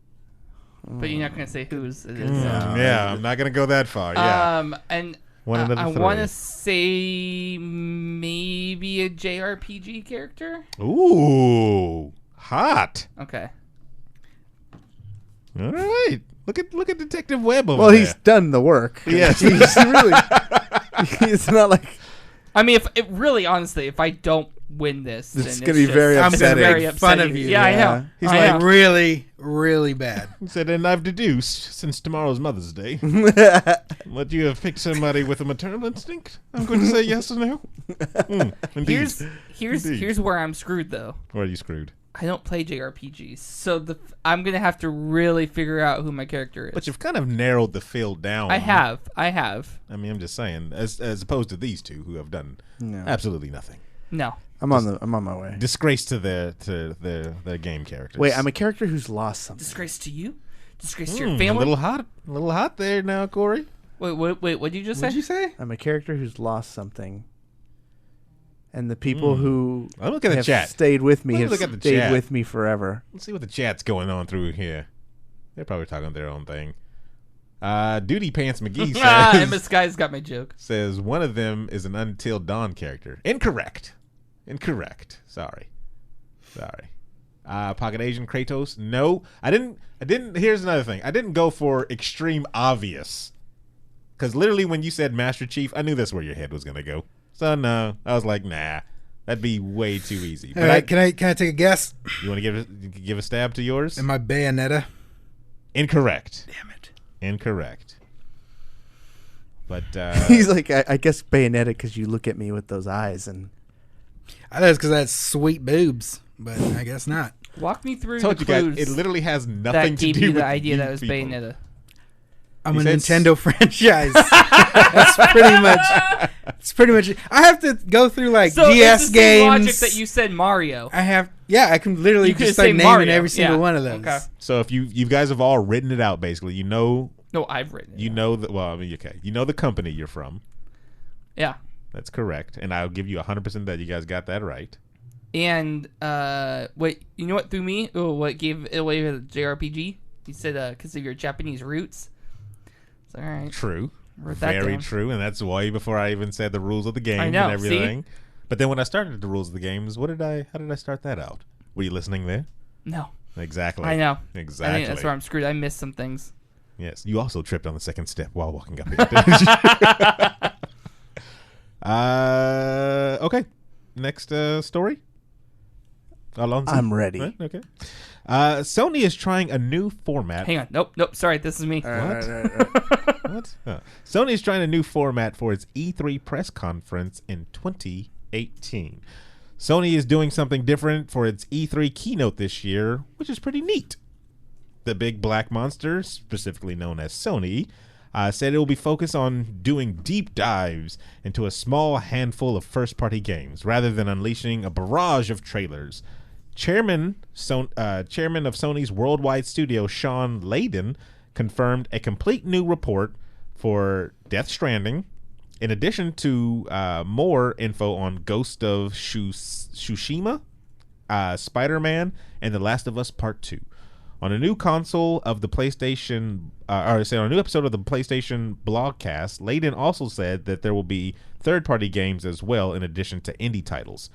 but you're not gonna say whose it is. Yeah, I'm not gonna go that far. Yeah. And One out of the I 3. want to say maybe a JRPG character. Ooh, hot. Okay. All right. Look at Detective Webb over Well, there. he's done the work. Yes. He's really. It's not like I mean, honestly, if I don't win this, then It's gonna be very I'm gonna upsetting. make very fun upsetting. of you. Yeah, I Yeah. know. He's I like, know. Really, really bad. He said, and I've deduced, since tomorrow's Mother's Day, that you have picked somebody with a maternal instinct. I'm going to say yes or no. Indeed. Here's where I'm screwed though. Where are you screwed? I don't play JRPGs, so I'm gonna have to really figure out who my character is. But you've kind of narrowed the field down. I have. I mean, I'm just saying, as opposed to these two who have done absolutely nothing. No. I'm on my way. Disgrace to their game characters. Wait, I'm a character who's lost something. Disgrace to you? Disgrace to your A family? little hot there now, Cory. Wait, what did you just say? What'd you say? I'm a character who's lost something. And the people who I'll look at the have chat. stayed with me Let me have look at the stayed chat. with me forever. Let's see what the chat's going on through here. They're probably talking their own thing. Duty Pants McGee Emma Sky's got my joke. says one of them is an Until Dawn character. Incorrect. Sorry. Pocket Asian Kratos. No, I didn't. Here's another thing. I didn't go for extreme obvious. Because literally when you said Master Chief, I knew that's where your head was going to go. So no, I was like, nah, that'd be way too easy. All right, can I take a guess? You want to give a stab to yours? Am I Bayonetta? Incorrect. Damn it. Incorrect. But He's like, I guess Bayonetta because you look at me with those eyes and I thought it's because I had sweet boobs, but I guess not. Walk me through I told the you guys, clues it literally has nothing that to gave do you with the idea you that it was people. Bayonetta. I'm He a said Nintendo franchise. That's pretty much. It's pretty much. I have to go through like So DS it's the same games. logic that you said Mario. I have. Yeah, I can literally You could just say start naming Mario. every single Yeah. one of those. Okay. So if you guys have all written it out, basically, you know I've written it. you know that. Well, I mean, okay, you know the company you're from. Yeah. That's correct, and I'll give you 100% that you guys got that right. And what you know what threw me? Oh, what gave it away with the JRPG? You said because of your Japanese roots. It's all right. True. Wrote that Very down. true, and that's way before I even said the rules of the game I know, and everything. But then when I started the rules of the games, how did I start that out? Were you listening there? No. Exactly. I know. Exactly. I think that's where I'm screwed. I missed some things. Yes, you also tripped on the second step while walking up here. Okay. Next story. Alonso? I'm ready. Right? Okay. Sony is trying a new format. Hang on. Nope. Sorry, this is me. Right. What? Sony is trying a new format for its E3 press conference in 2018. Sony is doing something different for its E3 keynote this year, which is pretty neat. The big black monster, specifically known as Sony, said it will be focused on doing deep dives into a small handful of first-party games, rather than unleashing a barrage of trailers. Chairman of Sony's worldwide studio, Sean Layden, confirmed a complete new report for Death Stranding, in addition to more info on Ghost of Tsushima, Spider-Man, and The Last of Us Part 2. On a new console of the PlayStation, on a new episode of the PlayStation Blogcast, Layden also said that there will be third-party games as well, in addition to indie titles.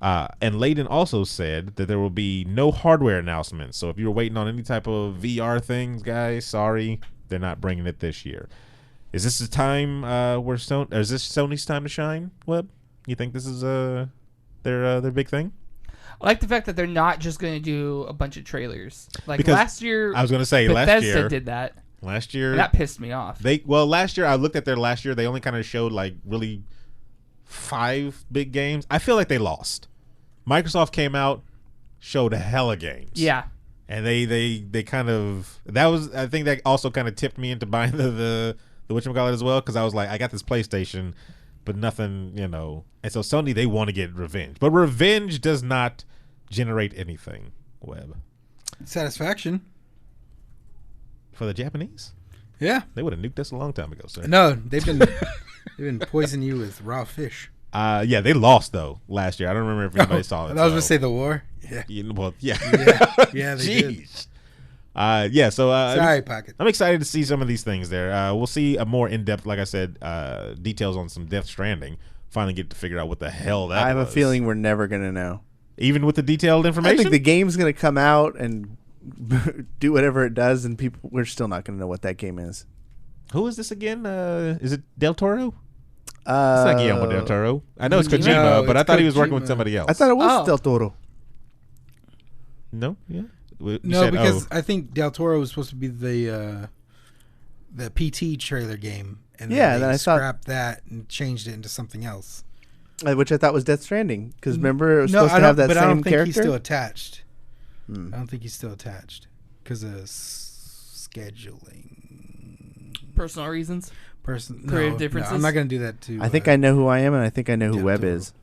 And Layden also said that there will be no hardware announcements. So if you're waiting on any type of VR things, guys, sorry, they're not bringing it this year. Is this the time where is this Sony's time to shine, Webb? You think this is their big thing? I like the fact that they're not just going to do a bunch of trailers. Like Because last year, I was going to say Bethesda last year did that. Last year, And that pissed me off. Last year I looked at their last year. They only kind of showed like really 5 big games. I feel like they lost. Microsoft came out, showed a hella games. Yeah. And they kind of, that was, I think that also kind of tipped me into buying the whatchamacallit as well, because I was like, I got this PlayStation, but nothing, you know. And so Sony, they want to get revenge, but revenge does not generate anything. Webb, Satisfaction. for the Japanese, Yeah. they would have nuked us a long time ago, sir. No, they've been poisoning you with raw fish. Yeah, they lost though last year. I don't remember if anybody saw it. I was going to say the war. Yeah. Yeah. Yeah, they did. Jeez. Yeah. So Sorry, Pocket. I'm excited to see some of these things there. We'll see a more in-depth, like I said, details on some Death Stranding. Finally get to figure out what the hell that I have was. a feeling we're never going to know. Even with the detailed I information? think the game's going to come out and do whatever it does, and we're still not going to know what that game is. Who is this again? Is it Del Toro? It's not Guillermo Del Toro. I know it's Kojima, No, but I it's thought he was working with Kojima. somebody else. I thought it was Oh. Del Toro. No? Yeah? You No, said, because I think Del Toro was supposed to be the PT trailer game, and then Yeah, they then I thought- scrapped that and changed it into something else. Which I thought was Death Stranding. Because remember, it was No, supposed I to have don't. that But I same don't think character. he's still attached. I Hmm. don't think he's still attached because of scheduling. Personal reasons. No, Creative differences? I'm not going to do that to. I think I know who I am, and I think I know who Del Webb Toro. is.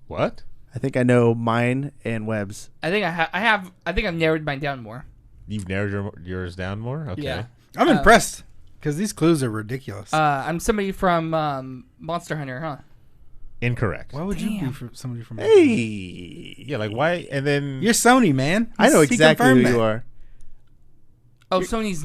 what? I think I know mine and Webb's. I think I think I've narrowed mine down more. You've narrowed yours down more? Okay. Yeah. I'm impressed because these clues are ridiculous. I'm somebody from Monster Hunter, huh? Incorrect. Why would you be Damn. somebody from? Hey, Yeah, like why? And then You're Sony, man. I know He exactly who confirmed you that. are. Oh, Sony's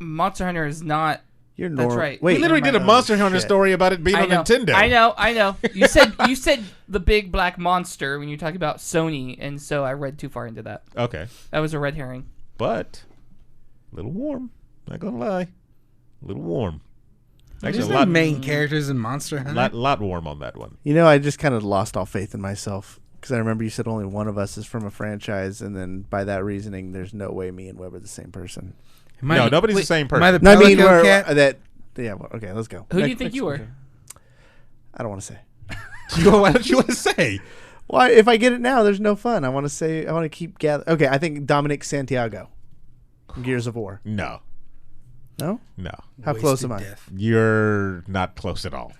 Monster Hunter is not. You're That's normal. right. Wait, we literally did a oh, Monster Hunter shit. story about it being I on know. Nintendo. I know. You said the big black monster when you talking about Sony, and so I read too far into that. Okay. That was a red herring. But a little warm. Not gonna lie. A little warm. There's Actually, no a lot, main characters in Monster Hunter. lot warm on that one. You know, I just kind of lost all faith in myself because I remember you said only one of us is from a franchise, and then by that reasoning, there's no way me and Webb are the same person. Am I- No, nobody's wait, the same Am I the person. No, I mean, Pelican cat? that. Yeah. Well, okay, let's go. Who do you think you were? I don't want to say. Why don't you want to say? Why? If I get it now, there's no fun. I want to say. I want to keep gather. Okay, I think Dominic Santiago, from Gears of War. No. No, No. how close Wasted am I? death. You're not close at all.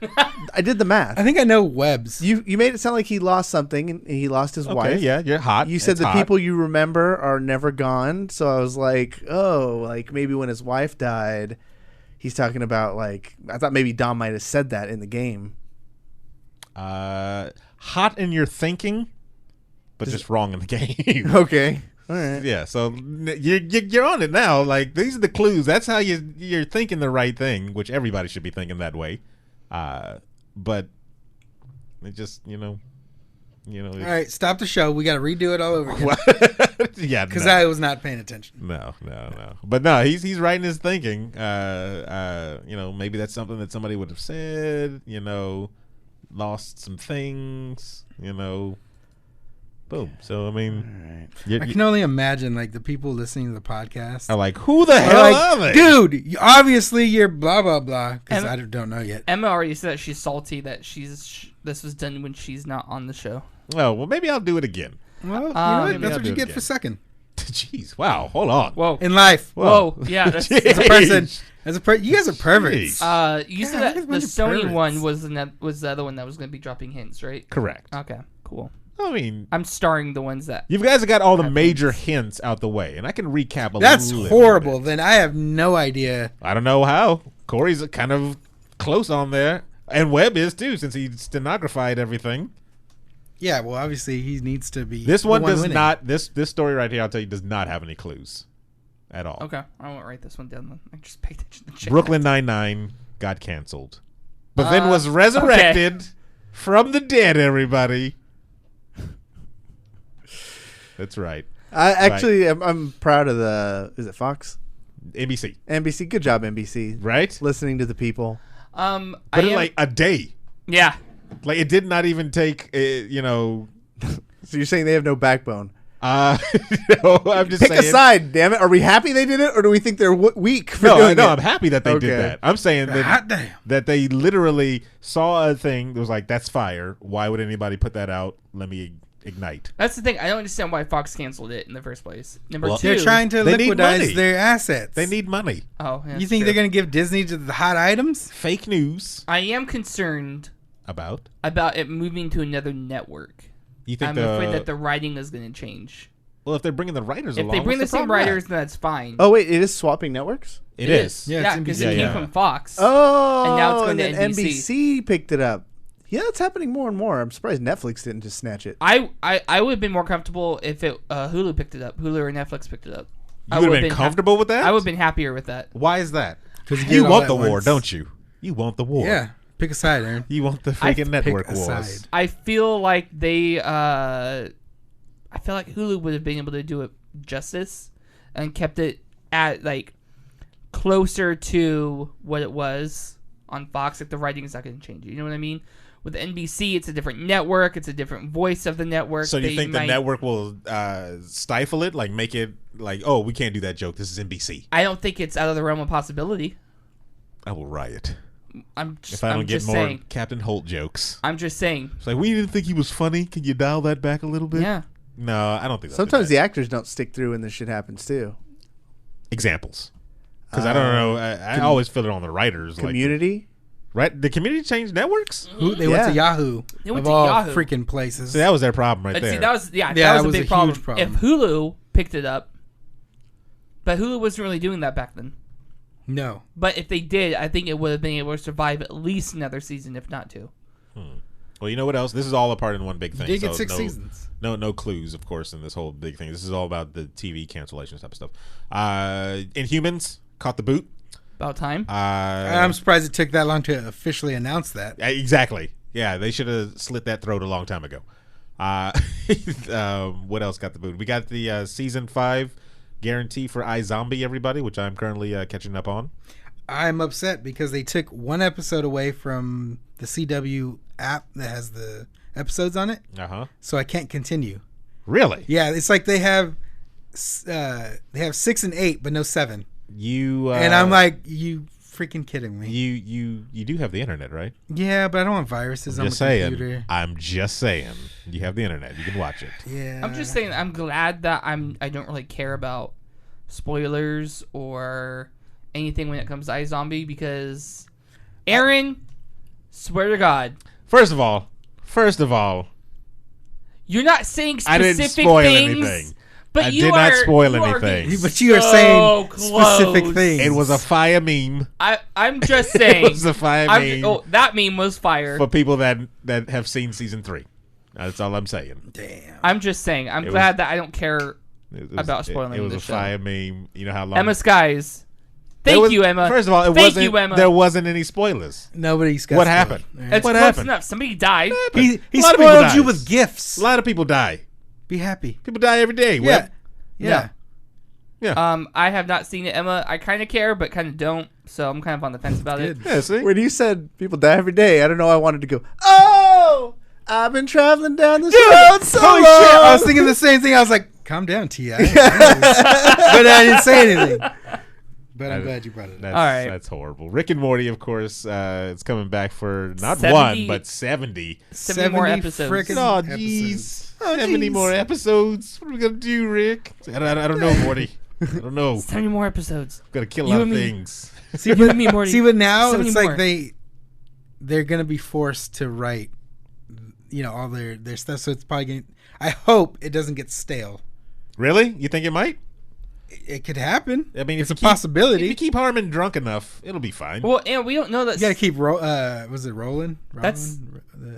I did the math. I think I know Webb's. You made it sound like he lost something and he lost his Okay, wife. yeah, you're hot. You said It's the hot. people you remember are never gone. So I was like, oh, like maybe when his wife died, he's talking about like I thought maybe Dom might have said that in the game. Hot in your thinking, but just wrong in the game. Okay, all right. Yeah, so you're on it now. Like these are the clues. That's how you're thinking the right thing, which everybody should be thinking that way. But it just You know, All right, stop the show. We got to redo it all over again. Yeah, Because I was not paying attention. No. But no, he's writing his thinking. You know, maybe that's something that somebody would have said. You know, lost some things. You know, boom. So I mean, I can only imagine like the people listening to the podcast are like, who the hell are they? Dude, obviously you're blah blah blah. Because I don't know yet. Emma already said that she's salty that this was done when she's not on the show. Oh well, maybe I'll do it again. Well, you know what? That's I'll what do you it get again. for second. Jeez, wow, hold on. Whoa. In life. Whoa. Yeah, that's As a person, you guys are perverts. you said that the Sony one was the other one that was going to be dropping hints, right? Correct. Okay, cool. I mean, I'm starring the ones that you guys have got all the major hints out the way, and I can recap a That's little horrible. bit. Then I have no idea. I don't know how. Cory's kind of close on there, and Webb is too, since he stenographed everything. Yeah, well, obviously he needs to be. This one does winning. not. This story right here, I'll tell you, does not have any clues at all. Okay, I won't write this one down. Then I just paid attention to chat. Brooklyn Nine-Nine got canceled, but then was resurrected from the dead. Everybody. That's right. I'm proud of is it Fox? NBC. NBC. Good job, NBC. Right? Listening to the people. But in like a day. Yeah. Like it did not even take, you know. So you're saying they have no backbone? No, I'm just Pick saying. a side, damn it. Are we happy they did it, or do we think they're weak for doing it? No, I'm happy that they did Okay. that. I'm saying Hot damn. that they literally saw a thing that was like, that's fire. Why would anybody put that out? Let me ignite. That's the thing. I don't understand why Fox canceled it in the first place. Number Well, two, They're trying to They need liquidize money. their assets. They need money. Oh, yeah, You think they're going to give Disney to the hot items? Fake news I am concerned about. it moving to another network. You think I'm afraid that the writing is going to change. well, if they're bringing the writers If along, they bring the what's same problem with writers, then that's fine. Oh wait, it is swapping networks. that? It is. Yeah, Yeah, it's because NBC. it came Yeah. from Fox. Oh, And now it's going then to NBC. NBC picked it up. Yeah, it's happening more and more. I'm surprised Netflix didn't just snatch it. I would have been more comfortable if Hulu picked it up. Hulu or Netflix picked it up. You would have been comfortable with that? I would have been happier with that. Why is that? 'Cause you You get it all want at the war, once. don't you? You want the war. Yeah. Pick a side, Aaron. You want the freaking network pick a wars. side. I feel like I feel like Hulu would have been able to do it justice and kept it at like closer to what it was on Fox. Like the writing is not going to change. You know what I mean? With NBC, it's a different network. It's a different voice of the network. So you They think the might- network will stifle it, like make it like, oh, we can't do that joke. This is NBC. I don't think it's out of the realm of possibility. I will riot I'm just, if I don't I'm get just more saying. Captain Holt jokes. I'm just saying. It's like, we didn't think he was funny. Can you dial that back a little bit? Yeah. No, I don't think. That's Sometimes the actors don't stick through when this shit happens too. examples, because I don't know. I always feel it on the writers. Community. Right? The Community changed networks. They went to Yahoo. They went of to all Yahoo. freaking places. So that was their problem right But there. see, that was that that was a was big a problem. huge problem. If Hulu picked it up, but Hulu wasn't really doing that back then. No. But if they did, I think it would have been able to survive at least another season, if not two. Well, you know what else? This is all a part in one big thing. Did get so 6 seasons. No clues, of course, in this whole big thing. This is all about the TV cancellation type of stuff. Inhumans caught the boot. About time. I'm surprised it took that long to officially announce that. Exactly. Yeah, they should have slit that throat a long time ago. What else got the boot? We got the season 5 guarantee for iZombie, everybody, which I'm currently catching up on. I'm upset because they took one episode away from the CW app that has the episodes on it, so I can't continue. Really? Yeah, it's like they have 6 and 8, but no 7. And I'm like, you freaking kidding me? You do have the internet, right? Yeah, but I don't want viruses on Just my saying. computer. I'm just saying. You have the internet. You can watch it. Yeah, I'm just saying. I'm glad that I don't really care about spoilers or anything when it comes to iZombie because Aaron, swear to God. First of all, you're not saying I specific didn't spoil things. anything. But I you did not spoil you are anything. getting But you are so saying close. specific things. It was a fire meme. I'm just saying. It was a fire meme that meme was fire. for people that have seen season 3. That's all I'm saying. Damn. I'm just saying. I'm glad that I don't care It was, about spoiling It was the a show. fire meme. You know how long? Emma Skies. Thank you, Emma. First of all, Thank you, Emma. there wasn't any spoilers. Nobody's got What spoiled. happened? All right. That's What close happened? enough. Somebody died. He A lot of people spoiled you dies. with gifts. A lot of people die. Be happy. People die every day. Yeah. Webb. Yeah. Yeah. I have not seen it, Emma. I kind of care, but kind of don't. So I'm kind of on the fence about it. Yeah, see? When you said people die every day, I don't know. I wanted to go. Oh, I've been traveling down this road so Holy long. shit. I was thinking the same thing. I was like, calm down, T.I. But I didn't say anything. But I'm glad you brought it up. That's, All right. That's horrible. Rick and Morty, of course, it's coming back for not 70 one, but 70. 70 more episodes. frickin' Oh, episodes. jeez. 70 more episodes. What are we going to do, Rick? I don't know, Morty. I don't know. 70 more episodes. Got to kill a You lot of and me. things. See, You and me, Morty. See, but now 70 it's more. like they're gonna be forced to write, all their stuff. So it's probably gonna. I hope it doesn't get stale. Really? You think it might? It could happen. I mean, it's if a you keep- possibility. If you keep Harmon drunk enough, it'll be fine. Well, and we don't know that. You gotta keep was it Roland? That's-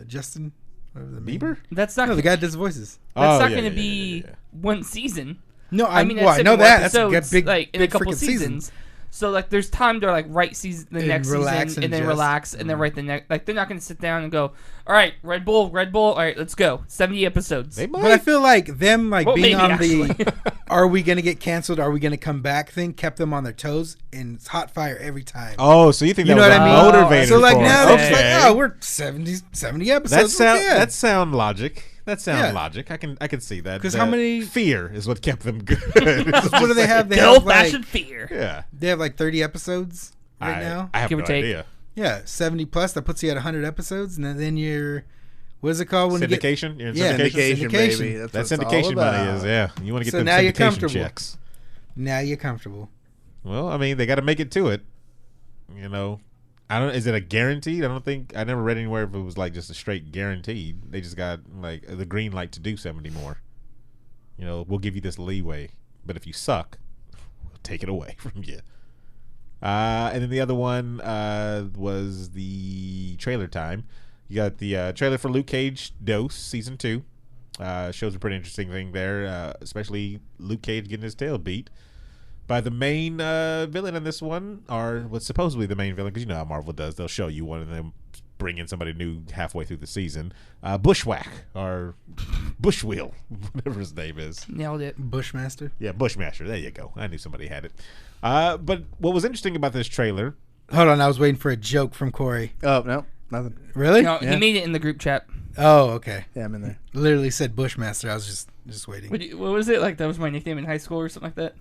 Justin. Whatever the name. Bieber? That's not. No, the guy that does voices. That's Oh, not yeah, going to yeah, be yeah, yeah. one season. No, I mean, well, I that's know 70 more that. That's a episodes, big, like in big a couple frickin' season. seasons. So like, there's time to like write the And next relax season and and then adjust. relax and then write the next. Like they're not going to sit down and go, all right, Red Bull. All right, let's go. 70 episodes. They might. But I feel like them Well, being maybe, on actually. the "Are we gonna get canceled? Are we gonna come back?" thing kept them on their toes, and it's hot fire every time. Oh, so you think You that know was what a I mean? motivator So like for now it? it's like, Okay. oh, we're 70 episodes. That sound logic. That sound Yeah. logic. I can see that. 'Cause how many- fear is what kept them good. What do they have? They The have old-fashioned fear. Yeah. they have like 30 episodes right now. I have Give or no take. idea. Yeah, 70 plus. That puts you at 100 episodes, and then you're what is it called when Syndication. You're in Yeah, syndication. Syndication, Syndication. baby. That's That's what it's syndication all money about. is. Yeah. You want to get So them now you're syndication comfortable. checks. now you're comfortable. Well, I mean, they got to make it to it. You know, I don't. Is it a guaranteed? I never read anywhere if it was like just a straight guaranteed. They just got like the green light to do 70 more. You know, we'll give you this leeway, but if you suck, we'll take it away from you. And then the other one was the trailer time. You got the trailer for Luke Cage Dose Season 2. Shows a pretty interesting thing there, especially Luke Cage getting his tail beat by the main villain in this one, or what's supposedly the main villain, because you know how Marvel does. They'll show you one and then bring in somebody new halfway through the season. Bushwhack, or Bushwheel, whatever his name is. Nailed it. Bushmaster. Yeah, Bushmaster. There you go. I knew somebody had it. But what was interesting about this trailer... Hold on, I was waiting for a joke from Cory. Oh no, nothing. Really? No, Yeah. he made it in the group chat. Oh, okay. Yeah, I'm in there. Literally said Bushmaster. I was just waiting. What was it? Like that was my nickname in high school or something like that?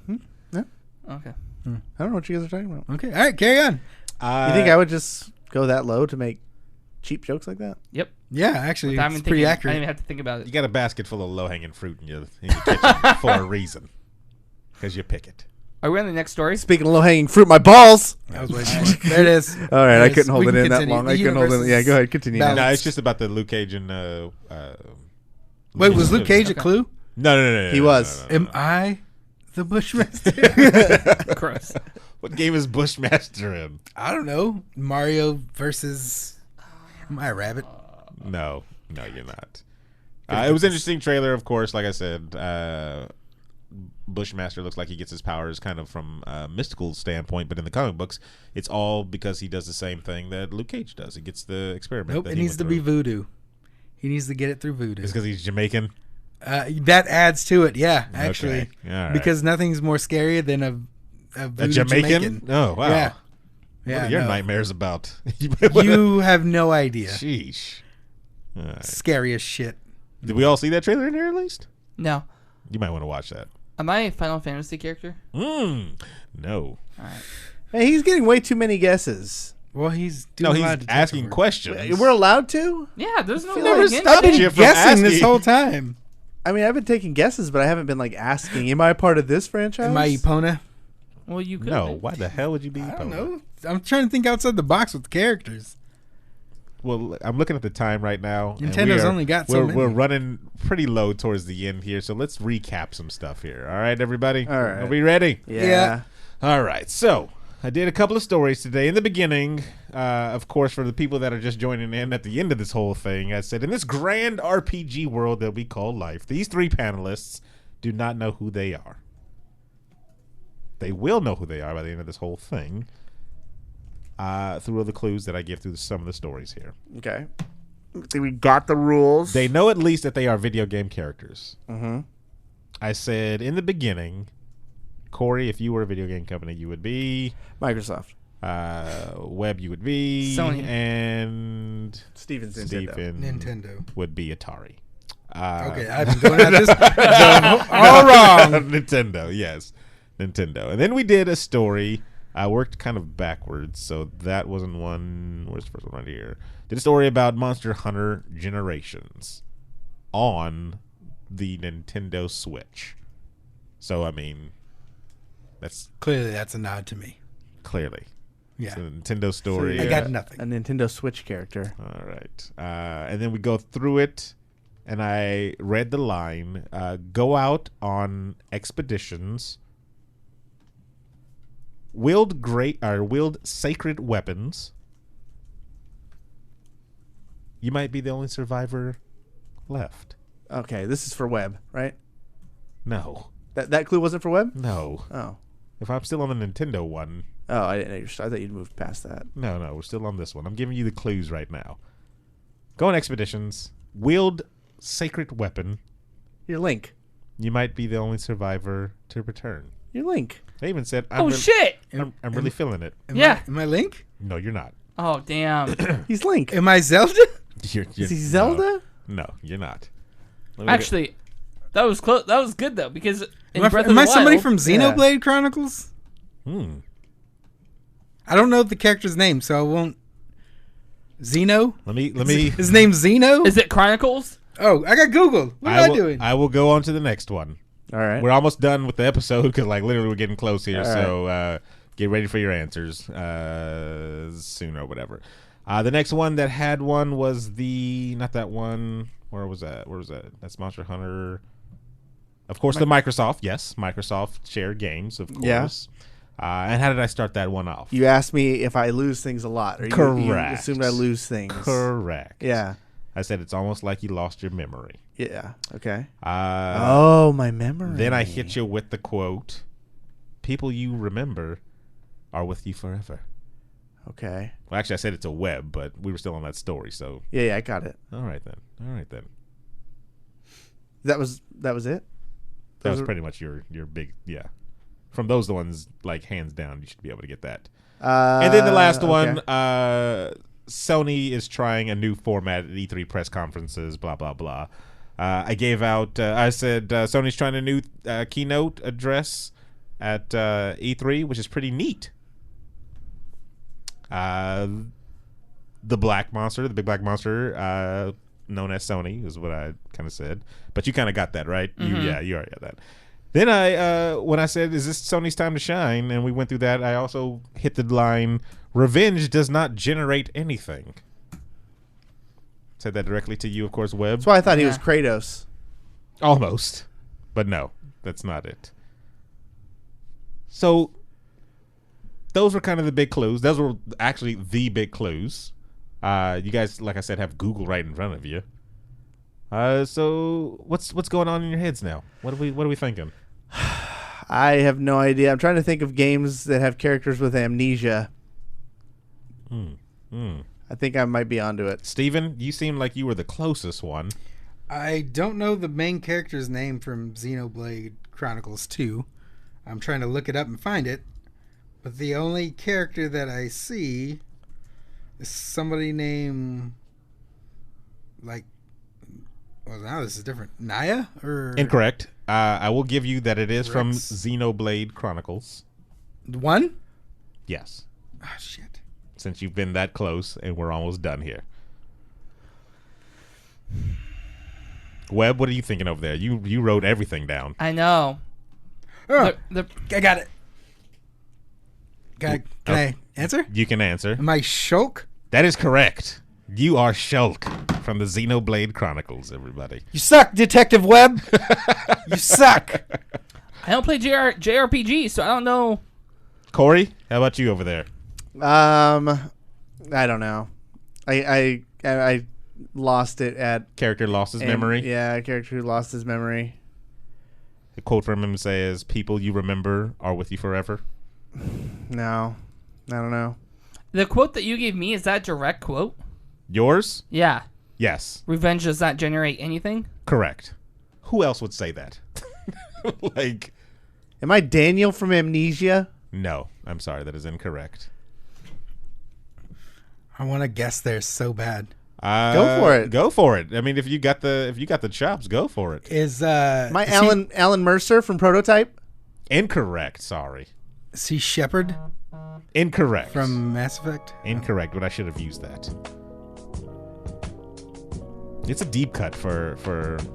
No. Okay. I don't know what you guys are talking about. Okay, all right, carry on. You think I would just go that low to make cheap jokes like that? Yep. Yeah, actually, Without it's even pretty thinking- I accurate. didn't even have to think about it. You got a basket full of low-hanging fruit in your kitchen for a reason. Because you pick it. Are we on the next story? Speaking of low hanging fruit, my balls. I was waiting for it. There it is. All right, There I it is. couldn't hold We it can in that continue. long. The I couldn't hold it. universe Yeah, is go ahead, continue. balanced. No, it's just about the Luke Cage and... Wait, was Luke Cage a clue? No. He was. Am I the Bushmaster? Gross. What game is Bushmaster in? I don't know. Mario versus my rabbit. No, you're not. It was an interesting trailer, of course. Like I said, Bushmaster looks like he gets his powers kind of from a mystical standpoint, but in the comic books, it's all because he does the same thing that Luke Cage does. He gets the experiment. Nope, that it he needs to went be through. voodoo. He needs to get it through voodoo. It's because he's Jamaican. That adds to it, yeah, actually. Okay. All right. Because nothing's more scarier than a A voodoo Jamaican? Oh, wow. Yeah. What Yeah, are your no. nightmares about? You have no idea. Sheesh. All right. Scary as shit. Did we all see that trailer in here at least? No. You might want to watch that. Am I a Final Fantasy character? No. Hey, he's getting way too many guesses. Well, he's No, doing a he's lot of detective asking work. questions. We're allowed to? Yeah, there's no Never against stopped it. you from guessing asking. this whole time. I mean, I've been taking guesses, but I haven't been like asking. Am I a part of this franchise? Am I Epona? Well, you could. No. Why the hell would you be? I don't know. I'm trying to think outside the box with characters. Well, I'm looking at the time right now. and Nintendo's only got so many. We're running pretty low towards the end here, so let's recap some stuff here. All right, everybody? All right. Are we ready? Yeah. All right. So I did a couple of stories today. In the beginning, of course, for the people that are just joining in at the end of this whole thing, I said, in this grand RPG world that we call life, these three panelists do not know who they are. they will know who they are by the end of this whole thing through the clues that I give through some of the stories here. Okay. We got the rules. They know at least that they are video game characters. Mm-hmm. I said in the beginning, Cory, if you were a video game company, you would be Microsoft. Webb, you would be Sony. And Steven's Nintendo. would be Atari. Okay, I've been doing that all wrong. Nintendo, yes. Nintendo. And then we did a story. I worked kind of backwards, so that wasn't one. Where's the first one right here? Did a story about Monster Hunter Generations on the Nintendo Switch. So, I mean, that's Clearly, that's a nod to me. clearly. Yeah. It's a Nintendo story. I got nothing. A Nintendo Switch character. All right. And then we go through it, and I read the line, go out on expeditions, wield sacred weapons. You might be the only survivor left. Okay, this is for Webb, right? No. That clue wasn't for Webb? No. Oh. If I'm still on the Nintendo one. Oh, I didn't know I thought you'd moved past that. No, we're still on this one. I'm giving you the clues right now. Go on expeditions, wield sacred weapon. You're Link. You might be the only survivor to return. You're Link. They even said, Shit! I'm really feeling it. Am I Link? No, you're not. Oh, damn. He's Link. Am I Zelda? Is he Zelda? No, you're not. Let me Actually, that was close. That was good though because in Am Breath I, of the Wild, somebody from Xenoblade Chronicles? I don't know the character's name, so I won't. Zeno? Let me. His name's Zeno? Is it Chronicles? Oh, I got Google. What am I doing? I will go on to the next one. All right. We're almost done with the episode because, like, literally we're getting close here. All So get ready for your answers soon or whatever. The next one that had one was not that one. Where was that? That's Monster Hunter. Of course, the Microsoft. Yes, Microsoft shared games, of course. Yeah. And how did I start that one off? You asked me if I lose things a lot. Or Correct. You assumed I lose things. Correct. Yeah. I said it's almost like you lost your memory. Yeah. Okay. My memory. Then I hit you with the quote, people you remember are with you forever. Okay. Well, actually, I said it's a Webb, but we were still on that story, so. Yeah, I got it. All right, then. That was it? That was pretty much your big, yeah. From those ones, like, hands down, you should be able to get that. And then the last one, Sony is trying a new format at E3 press conferences, blah, blah, blah. I gave out, I said Sony's trying a new keynote address at E3, which is pretty neat. The big black monster, known as Sony, is what I kind of said. But you kind of got that, right? Mm-hmm. You already got that. Then when I said, is this Sony's time to shine? And we went through that, I also hit the line, revenge does not generate anything. Said that directly to you, of course, Webb. That's why I thought he was Kratos. Almost. But no, that's not it. So, those were kind of the big clues. Those were actually the big clues. You guys, like I said, have Google right in front of you. So what's going on in your heads now? What are we thinking? I have no idea. I'm trying to think of games that have characters with amnesia. I think I might be onto it. Steven, you seem like you were the closest one. I don't know the main character's name from Xenoblade Chronicles 2. I'm trying to look it up and find it. But the only character that I see is somebody named, like, well, now this is different. Naya? Or Incorrect. I will give you that it is from Rex. Xenoblade Chronicles. One? Yes. Oh, shit. Since you've been that close and we're almost done here. Webb, what are you thinking over there? You wrote everything down. I know. Oh, The- I got it. Can I answer? You can answer. Am I Shulk? That is correct. You are Shulk from the Xenoblade Chronicles, everybody. You suck, Detective Webb. You suck. I don't play JRPG, so I don't know. Cory, how about you over there? I don't know. I lost it at Character lost his memory. Yeah, a character who lost his memory. A quote from him says, "People you remember are with you forever." No, I don't know. The quote that you gave me, is that a direct quote? Yours? Yeah. Yes. Revenge does not generate anything? Correct. Who else would say that? Like, am I Daniel from Amnesia? no. I'm sorry, that is incorrect. I want to guess there so bad. Go for it. Go for it. I mean, if you got the chops, go for it. Is My Alan Mercer from Prototype? Incorrect. Sorry. is he Shepard Incorrect. from Mass Effect? Incorrect, but I should have used that. It's a deep cut for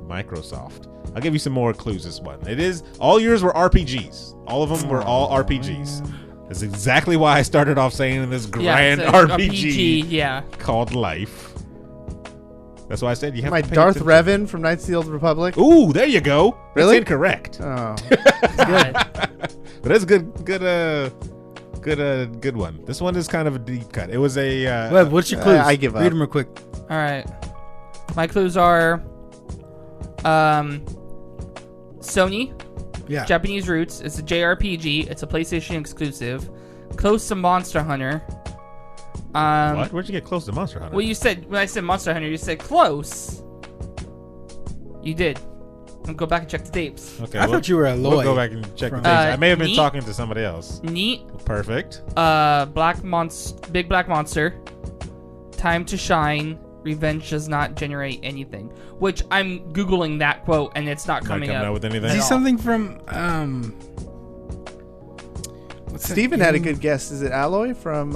Microsoft. I'll give you some more clues this one. It is, all yours were RPGs. All of them were all RPGs. That's exactly why I started off saying in this grand it's a RPG yeah. called Life. That's why I said you have My to pay Darth attention. Revan from Knights of the Old Republic? Ooh, there you go. Really? That's incorrect. Oh. God. But that's a good one. This one is kind of a deep cut. It was a Webb, what's your clues? I give up. Read them real quick. All right. My clues are Sony, Yeah. Japanese roots. It's a JRPG. It's a PlayStation exclusive. Close to Monster Hunter. what? Where'd you get close to Monster Hunter? Well, you said, when I said Monster Hunter, you said close. You did. I'll go back and check the tapes. Okay, I thought you were a We'll Lloyd. go back and check the from- tapes. I may have been Neat. talking to somebody else. Neat. Perfect. Big Black Monster. Time to Shine. Revenge does not generate anything. Which I'm Googling that quote and it's not coming out up. with anything. Is he all. something from what's that Steven had a game? good guess. Is it Alloy from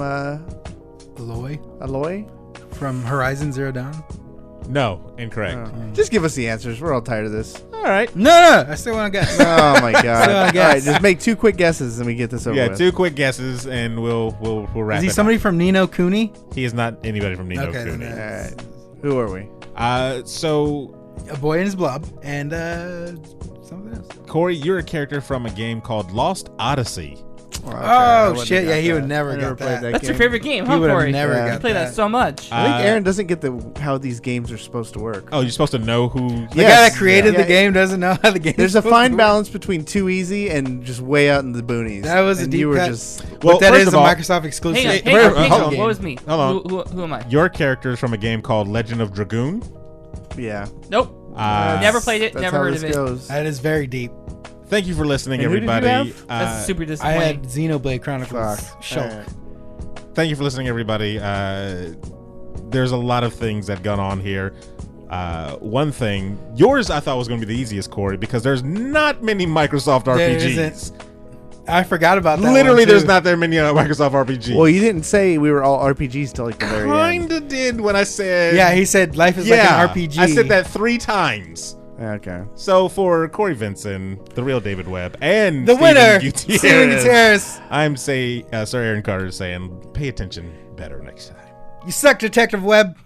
Aloy Alloy? from Horizon Zero Dawn? No, incorrect. Just give us the answers. We're all tired of this. All right. No, I still want to guess. Oh my god! So I All guess- right, just make 2 quick guesses and we get this over Yeah, with. 2 quick guesses and we'll wrap Is he it somebody up. from Nino Cooney? He is not anybody from Nino Okay, then Cooney. All right. Who are we? So A Boy and His Blob and something else. Cory, you're a character from a game called Lost Odyssey. Okay, I wouldn't shit! have Yeah, got he would that. never I get played that. That's your game. favorite game, He huh, would have Cory? never Yeah. You got play that so much. I think Aaron doesn't get how these games are supposed to work. Oh, you're supposed to know who. The guy Yes. that created Yeah. the game doesn't know how the game. There's a fine balance between too easy and just way out in the boonies. That was a and deep you were cut. just Well, But that first is of a all- Microsoft exclusive. Hang Wait, on. hold on. What was me? Hold on. Who am I? Your character is from a game called Legend of Dragoon. yeah. Nope. Never played it. That's Never how heard this of it. goes. That is very deep. Thank you for listening, And who did you everybody. have? That's super I disappointing. had Xenoblade Chronicles. Fuck. Shulk. All right. Thank you for listening, everybody. There's a lot of things that gone on here. One thing, yours I thought was going to be the easiest, Cory, because there's not many Microsoft There RPGs. isn't. I forgot about that. Literally, one, too. there's not that many Microsoft RPGs. Well, you didn't say we were all RPGs till like the very end. Kinda did when I said. Yeah, he said life is like an RPG. I said that 3 times. Okay. So for Cory Vincent, the real David Webb, and The Steven winner, Gutierrez, Steven Gutierrez. I'm Sir Aaron Carter saying, pay attention better next time. You suck, Detective Webb.